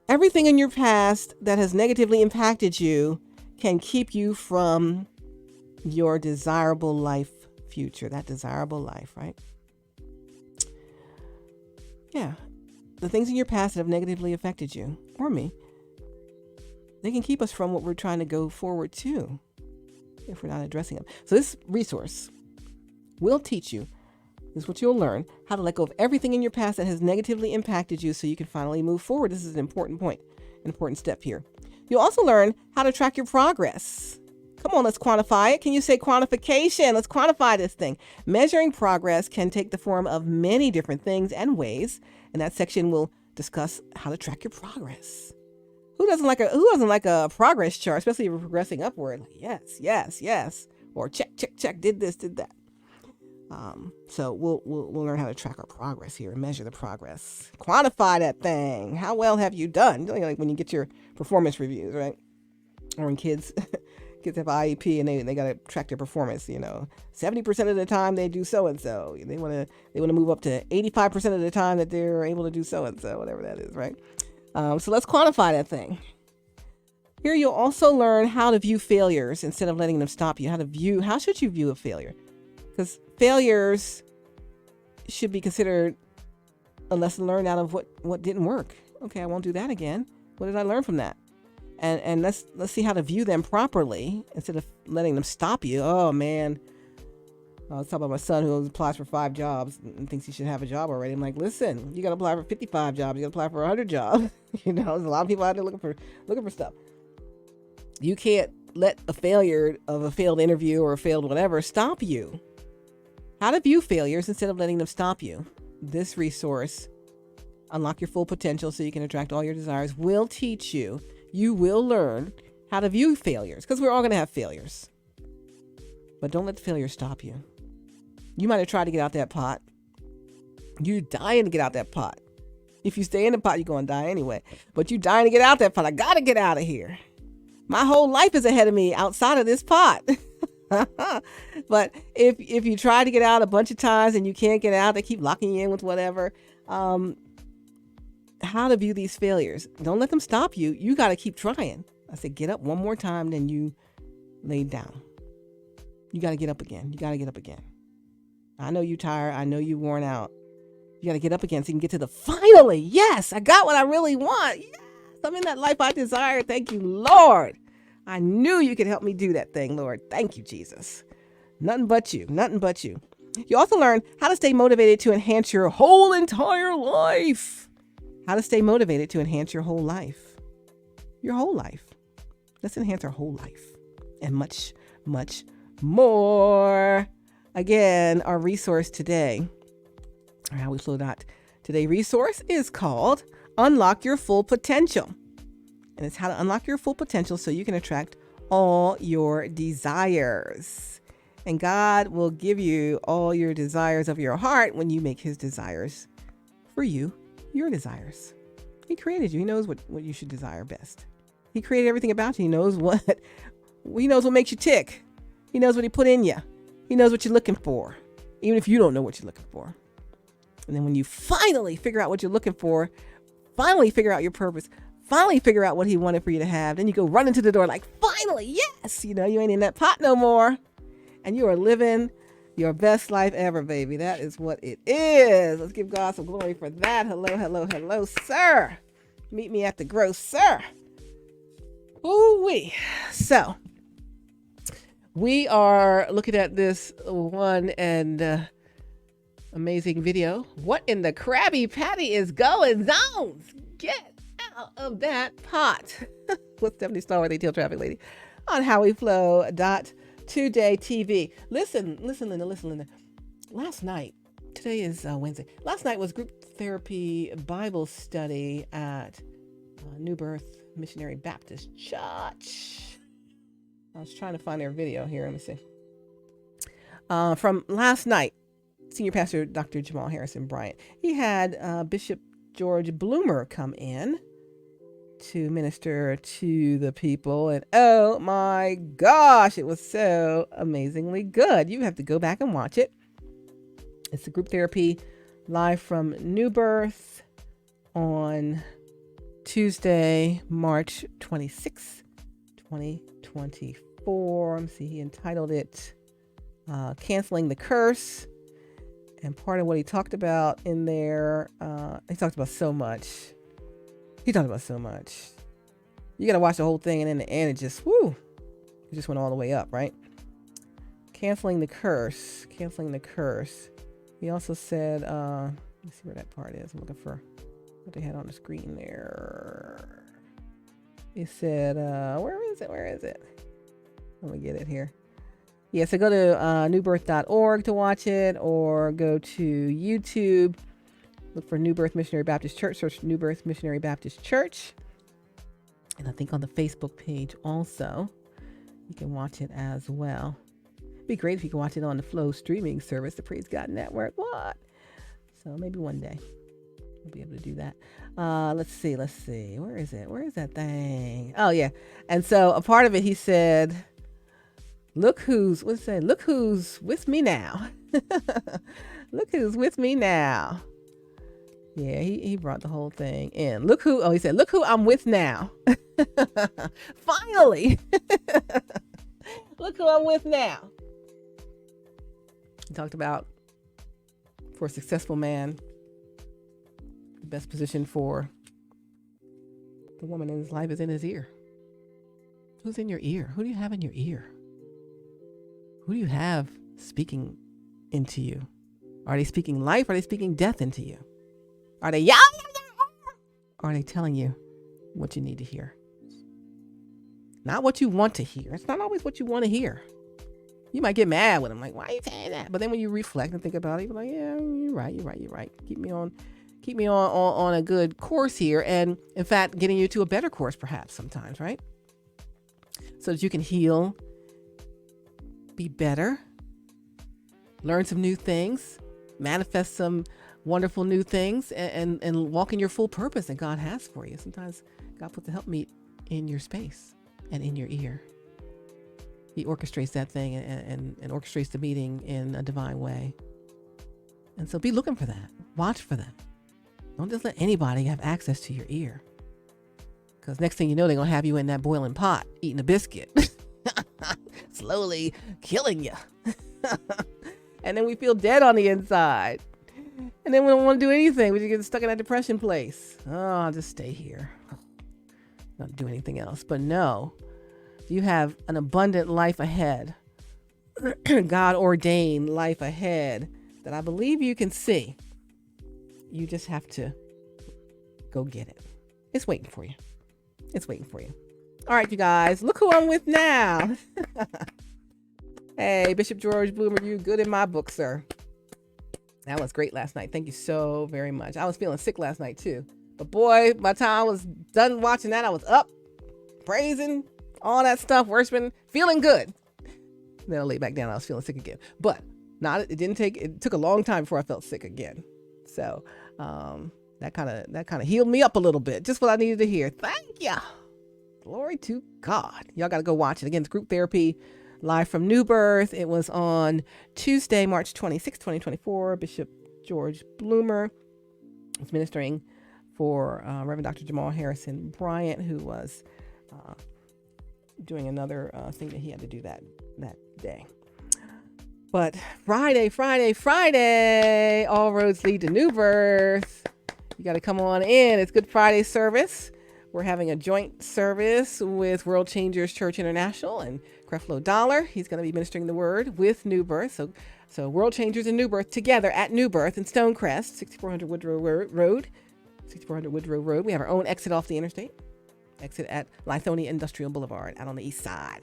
everything in your past that has negatively impacted you can keep you from your desirable life future, that desirable life, right? Yeah. The things in your past that have negatively affected you or me, they can keep us from what we're trying to go forward to if we're not addressing them. So this resource will teach you, this is what you'll learn, how to let go of everything in your past that has negatively impacted you so you can finally move forward. This is an important point, an important step here. You'll also learn how to track your progress. Come on, let's quantify it. Can you say quantification? Let's quantify this thing. Measuring progress can take the form of many different things and ways, and that section will discuss how to track your progress. Who doesn't like a progress chart, especially if you're progressing upward? Like, yes, or check, did this, did that. So we'll learn how to track our progress here and measure the progress. Quantify that thing. How well have you done? Like when you get your performance reviews, right? Or when kids have IEP and they got to track their performance. 70% of the time they do so and so. They want to move up to 85% of the time that they're able to do so and so, whatever that is, right? So let's quantify that thing. Here you'll also learn how to view failures instead of letting them stop you. How should you view a failure? Because failures should be considered a lesson learned out of what didn't work. Okay, I won't do that again. What did I learn from that? And let's see how to view them properly instead of letting them stop you. Oh man, I was talking about my son who applies for 5 jobs and thinks he should have a job already. I'm like, listen, you got to apply for 55 jobs. You got to apply for 100 jobs. There's a lot of people out there looking for stuff. You can't let a failure of a failed interview or a failed whatever stop you. How to view failures instead of letting them stop you. This resource, Unlock Your Full Potential so you can attract all your desires, will teach you. You will learn how to view failures, because we're all going to have failures. But don't let the failure stop you. You might have tried to get out that pot. You're dying to get out that pot. If you stay in the pot, you're going to die anyway. But you're dying to get out that pot. I got to get out of here. My whole life is ahead of me outside of this pot. But if you try to get out a bunch of times and you can't get out, they keep locking you in with whatever. How to view these failures. Don't let them stop you. You got to keep trying. I said, get up one more time than you laid down. You got to get up again. I know you're tired. I know you're worn out. You got to get up again so you can get to the finally. Yes, I got what I really want. Yes, I'm in that life I desire. Thank you, Lord. I knew you could help me do that thing, Lord. Thank you, Jesus. Nothing but you. You also learn how to stay motivated to enhance your whole entire life. How to stay motivated to enhance your whole life. Your whole life. Let's enhance our whole life. And much, much more. Again, our resource today, our HowWeFlow.Today resource is called Unlock Your Full Potential. And it's how to unlock your full potential so you can attract all your desires. And God will give you all your desires of your heart when you make his desires for you, your desires. He created you. He knows what you should desire best. He created everything about you. He knows what makes you tick. He knows what he put in you. He knows what you're looking for, even if you don't know what you're looking for. And then when you finally figure out what you're looking for, finally figure out your purpose, finally figure out what he wanted for you to have, then you go run into the door like, finally, yes, you ain't in that pot no more. And you are living Your best life ever, baby. That is what it is. Let's give God some glory for that. Hello, hello, hello, sir. Meet me at the grocer. Ooh-wee. So, we are looking at this one and amazing video. What in the Krabby Patty is going on? Get out of that pot. With Stephanie Stallworth, AtlTrafficLady, on HowWeFlow.Today-TV. Listen, Linda. Last night, today is Wednesday. Last night was group therapy Bible study at New Birth Missionary Baptist Church. I was trying to find their video here. Let me see. From last night, Senior Pastor Dr. Jamal Harrison Bryant. He had Bishop George Bloomer come in to minister to the people, and oh my gosh, it was so amazingly good. You have to go back and watch it. It's a group therapy live from New Birth on Tuesday, March 26, 2024. Let me see, he entitled it Canceling the Curse. And part of what he talked about in there, he talked about so much. You got to watch the whole thing, and in the end, it just went all the way up, right? Canceling the curse. He also said, let me see where that part is. I'm looking for what they had on the screen there. He said, where is it? Let me get it here. Yeah, so go to newbirth.org to watch it, or go to YouTube. Look for New Birth Missionary Baptist Church. Search New Birth Missionary Baptist Church. And I think on the Facebook page also, you can watch it as well. It'd be great if you could watch it on the Flow streaming service, the Praise God Network. What? So maybe one day we'll be able to do that. Let's see. Where is it? Where is that thing? Oh, yeah. And so a part of it, he said, look who's with me now. Look who's with me now. Yeah, he brought the whole thing in. He said, look who I'm with now. Finally. Look who I'm with now. He talked about, for a successful man, the best position for the woman in his life is in his ear. Who's in your ear? Who do you have in your ear? Who do you have speaking into you? Are they speaking life? Or are they speaking death into you? Are they yelling? Or are they telling you what you need to hear? Not what you want to hear. It's not always what you want to hear. You might get mad with them, like, why are you saying that? But then when you reflect and think about it, you're like, yeah, you're right. Keep me on a good course here. And in fact, getting you to a better course perhaps sometimes, right? So that you can heal, be better, learn some new things, manifest some wonderful new things, and walk in your full purpose that God has for you. Sometimes God puts the helpmeet in your space and in your ear. He orchestrates that thing and orchestrates the meeting in a divine way. And so be looking for that. Watch for that. Don't just let anybody have access to your ear. Because next thing you know, they're going to have you in that boiling pot, eating a biscuit. Slowly killing you. And then we feel dead on the inside. And then we don't want to do anything. We just get stuck in that depression place. Oh, I'll just stay here. Not do anything else. But no, you have an abundant life ahead. God ordained life ahead that I believe you can see. You just have to go get it. It's waiting for you. All right, you guys, look who I'm with now. Hey, Bishop George Bloomer, you good in my book, sir. That was great last night. Thank you so very much. I was feeling sick last night too. But boy, by the time I was done watching that, I was up, praising, all that stuff, worshiping, feeling good. Then I lay back down. I was feeling sick again. But it took a long time before I felt sick again. So that kind of healed me up a little bit. Just what I needed to hear. Thank you. Glory to God. Y'all got to go watch it. Again, it's group therapy live from New Birth. It was on Tuesday, March 26, 2024. Bishop George Bloomer was ministering for Reverend Dr. Jamal Harrison Bryant, who was doing another thing that he had to do that day. But Friday, all roads lead to New Birth. You got to come on in. It's Good Friday service. We're having a joint service with World Changers Church International and Creflo. He's going to be ministering the word with New Birth. So World Changers and New Birth together at New Birth in Stonecrest, 6400 Woodrow Road. 6400 Woodrow Road. We have our own exit off the interstate. Exit at Lithonia Industrial Boulevard out on the east side.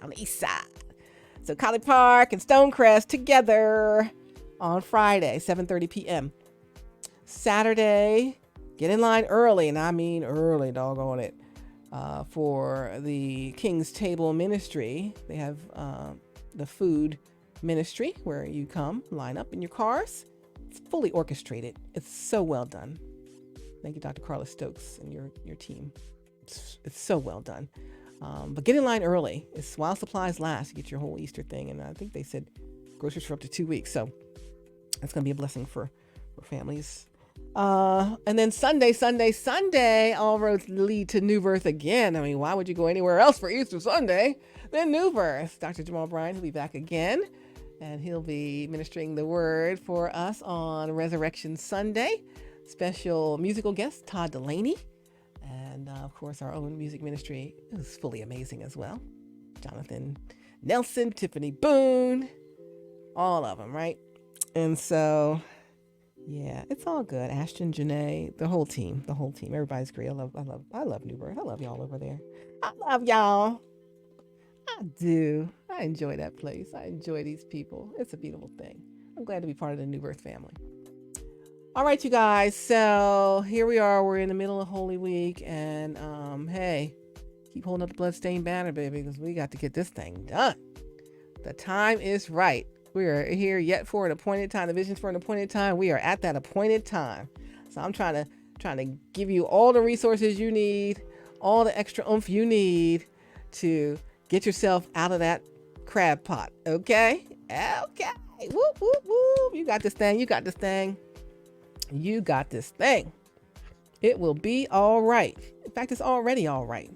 So Colley Park and Stonecrest together on Friday, 7:30 p.m. Saturday, get in line early, and I mean early, doggone it, for the King's Table Ministry. They have the food ministry where you come, line up in your cars. It's fully orchestrated. It's so well done. Thank you, Dr. Carla Stokes and your team. It's so well done. But get in line early. It's while supplies last. You get your whole Easter thing. And I think they said groceries for up to 2 weeks. So that's going to be a blessing for families. And then Sunday, all roads lead to New Birth again. I mean, why would you go anywhere else for Easter Sunday than New Birth? Dr. Jamal Bryant will be back again. And he'll be ministering the word for us on Resurrection Sunday. Special musical guest, Todd Delaney. And of course, our own music ministry is fully amazing as well. Jonathan Nelson, Tiffany Boone, all of them, right? And so, yeah, it's all good. Ashton, Janae, the whole team. Everybody's great. I love New Birth. I love y'all over there. I love y'all. I do. I enjoy that place. I enjoy these people. It's a beautiful thing. I'm glad to be part of the New Birth family. All right, you guys. So here we are. We're in the middle of Holy Week. And hey, keep holding up the bloodstained banner, baby, because we got to get this thing done. The time is right. We are here yet for an appointed time. The vision's for an appointed time. We are at that appointed time. So I'm trying to give you all the resources you need, all the extra oomph you need to get yourself out of that crab pot. Okay? Okay. Whoop, whoop, whoop. You got this thing. You got this thing. You got this thing. It will be all right. In fact, it's already all right.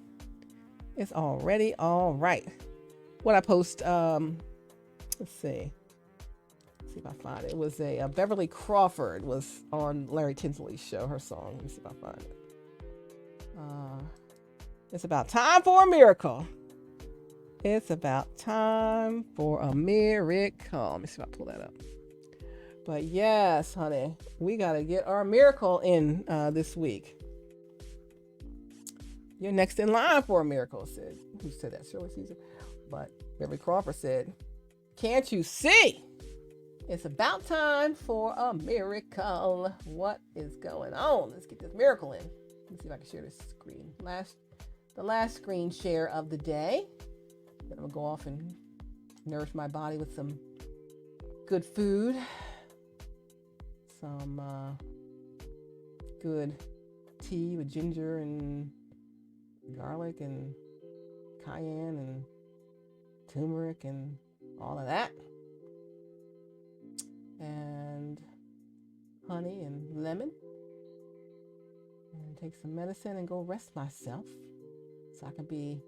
It's already all right. What I post, let's see if I find it. It was a Beverly Crawford was on Larry Tinsley's show, her song. Let me see if I find it. It's about time for a miracle. It's about time for a miracle. Let me see if I pull that up. But yes, honey, we got to get our miracle in this week. You're next in line for a miracle, said. Who said that? Shirley Caesar. But Beverly Crawford said, can't you see? It's about time for a miracle. What is going on? Let's get this miracle in. Let's see if I can share this screen. The last screen share of the day. Then I'm going to go off and nourish my body with some good food. Some good tea with ginger and garlic and cayenne and turmeric and all of that. And honey and lemon. And take some medicine and go rest myself so I can be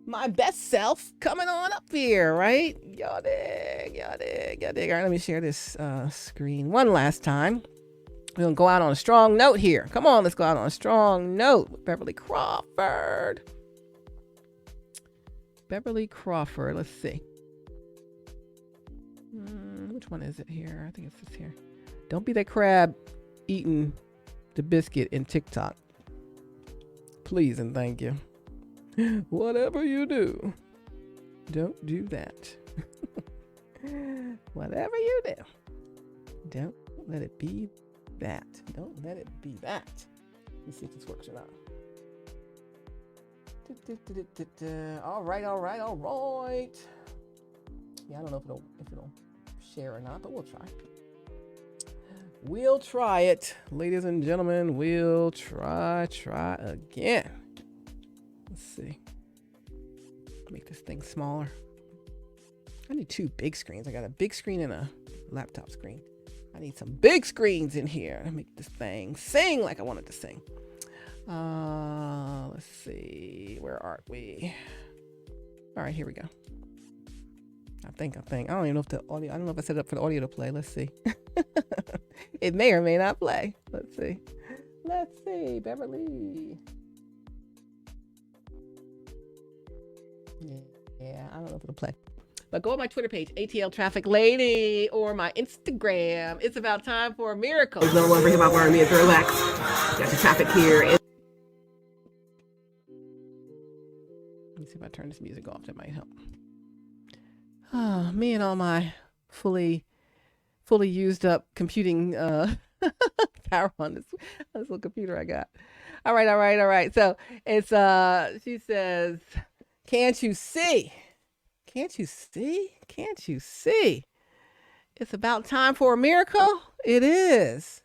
my best self coming on up here, right? Y'all dig. All right, let me share this screen one last time. We're going to go out on a strong note here. Come on, let's go out on a strong note with Beverly Crawford. Let's see. Which one is it here? I think it's this here. Don't be that crab eating the biscuit in TikTok. Please and thank you. Whatever you do, don't do that. Whatever you do, don't let it be that. Don't let it be that. Let's see if this works or not. All right. Yeah, I don't know if it'll share or not, but we'll try. We'll try it, ladies and gentlemen. We'll try again. Let's see. Make this thing smaller. I need two big screens. I got a big screen and a laptop screen. I need some big screens in here to make this thing sing like I want it to sing. Let's see. Where are we? All right, here we go. I don't even know if the audio, I don't know if I set it up for the audio to play. Let's see. It may or may not play. Let's see. Beverly. Yeah, I don't know if it'll play. But go on my Twitter page, AtlTrafficLady, or my Instagram. It's about time for a miracle. There's no one bring about wearing me a throwbacks. Got the traffic here. Let me see if I turn this music off. That might help. Me and all my fully used up computing power on this little computer I got. All right. So it's she says, can't you see? Can't you see? Can't you see? It's about time for a miracle. It is.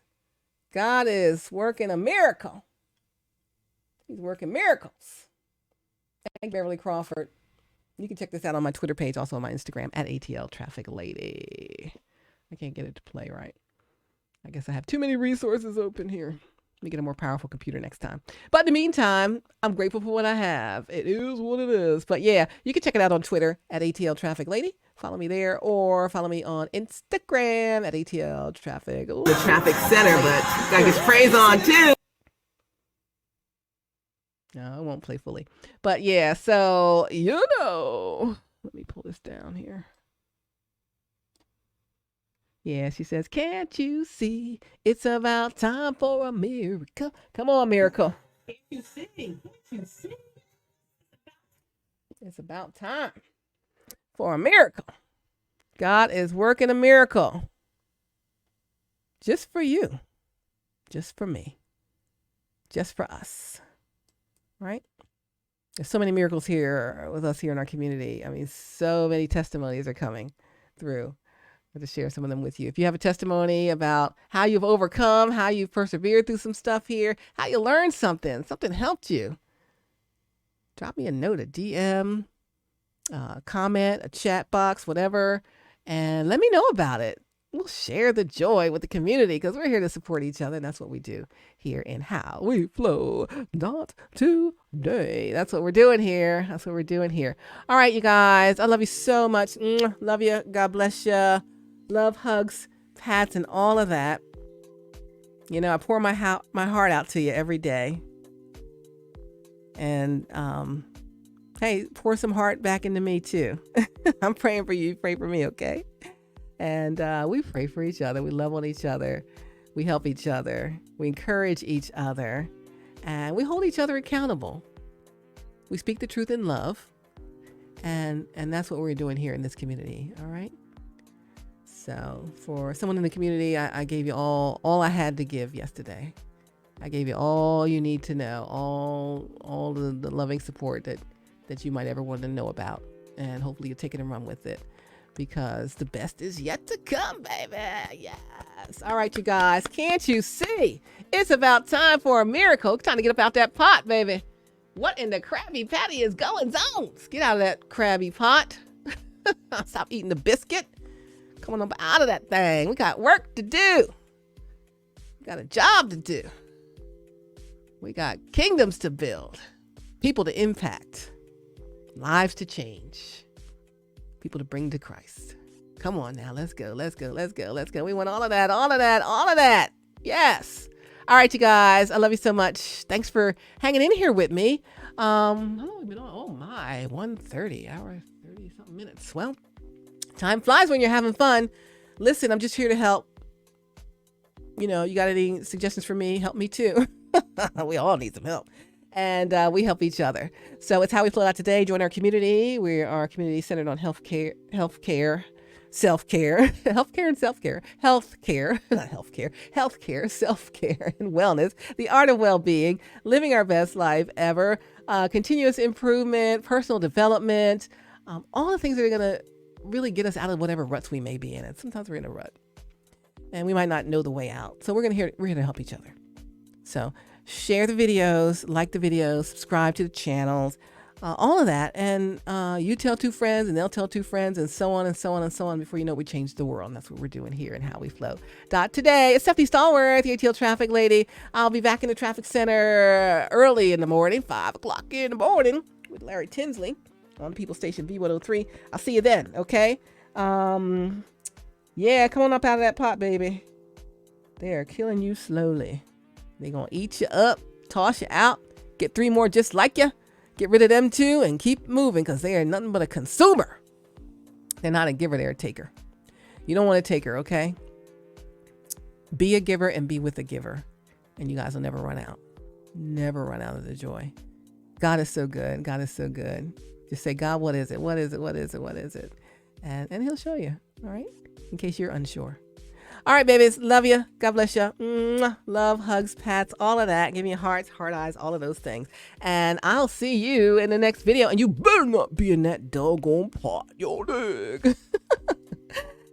God is working a miracle. He's working miracles. Thank Beverly Crawford. You can check this out on my Twitter page, also on my Instagram, at AtlTrafficLady. I can't get it to play right. I guess I have too many resources open here. Let me get a more powerful computer next time. But in the meantime, I'm grateful for what I have. It is what it is. But yeah, you can check it out on Twitter at AtlTrafficLady. Follow me there, or follow me on Instagram at AtlTraffic. The traffic center, but gotta get sprays on too. No, I won't play fully. But yeah, so, let me pull this down here. Yeah, she says, can't you see? It's about time for a miracle. Come on, miracle. Can't you see? Can't you see? It's about time for a miracle. God is working a miracle. Just for you. Just for me. Just for us. Right? There's so many miracles here with us here in our community. I mean, so many testimonies are coming through. To share some of them with you. If you have a testimony about how you've overcome, how you've persevered through some stuff here, how you learned something helped you, drop me a note, a DM, comment, a chat box, whatever, and let me know about it. We'll share the joy with the community because we're here to support each other. And that's what we do here in HowWeFlow.Today. That's what we're doing here. All right, you guys. I love you so much. Love you. God bless you. Love, hugs, pats, and all of that. You know, I pour my heart out to you every day. And, hey, pour some heart back into me too. I'm praying for you. You pray for me, okay? And we pray for each other. We love on each other. We help each other. We encourage each other. And we hold each other accountable. We speak the truth in love. And that's what we're doing here in this community. All right? So for someone in the community, I gave you all I had to give yesterday. I gave you all you need to know, all the loving support that you might ever want to know about. And hopefully you'll take it and run with it, because the best is yet to come, baby. Yes. All right, you guys. Can't you see? It's about time for a miracle. It's time to get up out that pot, baby. What in the Krabby Patty is going on? Get out of that Krabby pot. Stop eating the biscuit. Come on up out of that thing. We got work to do. We got a job to do. We got kingdoms to build. People to impact. Lives to change. People to bring to Christ. Come on now. Let's go. We want all of that. Yes. All right, you guys. I love you so much. Thanks for hanging in here with me. How long have we been on? Oh my, 1:30, hour 30 something minutes. Well, time flies when you're having fun. Listen, I'm just here to help. You know, you got any suggestions for me? Help me too. We all need some help. And we help each other. So it's How We Flow Out Today. Join our community. We are a community centered on healthcare, self-care, healthcare, self-care, and wellness, the art of well-being, living our best life ever, continuous improvement, personal development, all the things that are going to really get us out of whatever ruts we may be in. And sometimes we're in a rut and we might not know the way out. So we're here to help each other. So share the videos, like the videos, subscribe to the channels, all of that. And you tell two friends and they'll tell two friends, and so on and so on and so on. Before you know it, we change the world. And that's what we're doing here in HowWeFlow.Today. It's Stephanie Stallworth, the ATL Traffic Lady. I'll be back in the traffic center early in the morning, 5 o'clock in the morning with Larry Tinsley. on the People Station V103. I'll see you then, okay? Yeah, come on up out of that pot, baby. They are killing you slowly. They're going to eat you up, toss you out, get 3 more just like you, get rid of them 2, and keep moving because they are nothing but a consumer. They're not a giver, they're a taker. You don't want to take her, okay? Be a giver and be with a giver. And you guys will never run out. Never run out of the joy. God is so good. God is so good. Just say, God, what is it? What is it? What is it? What is it? And he'll show you, all right? In case you're unsure. All right, babies. Love you. God bless you. Mwah. Love, hugs, pats, all of that. Give me hearts, heart eyes, all of those things. And I'll see you in the next video. And you better not be in that doggone pot, yo dig.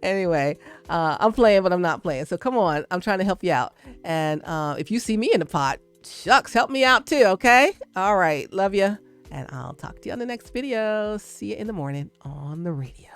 Anyway, I'm playing, but I'm not playing. So come on. I'm trying to help you out. And if you see me in the pot, shucks, help me out too, okay? All right. Love you. And I'll talk to you on the next video. See you in the morning on the radio.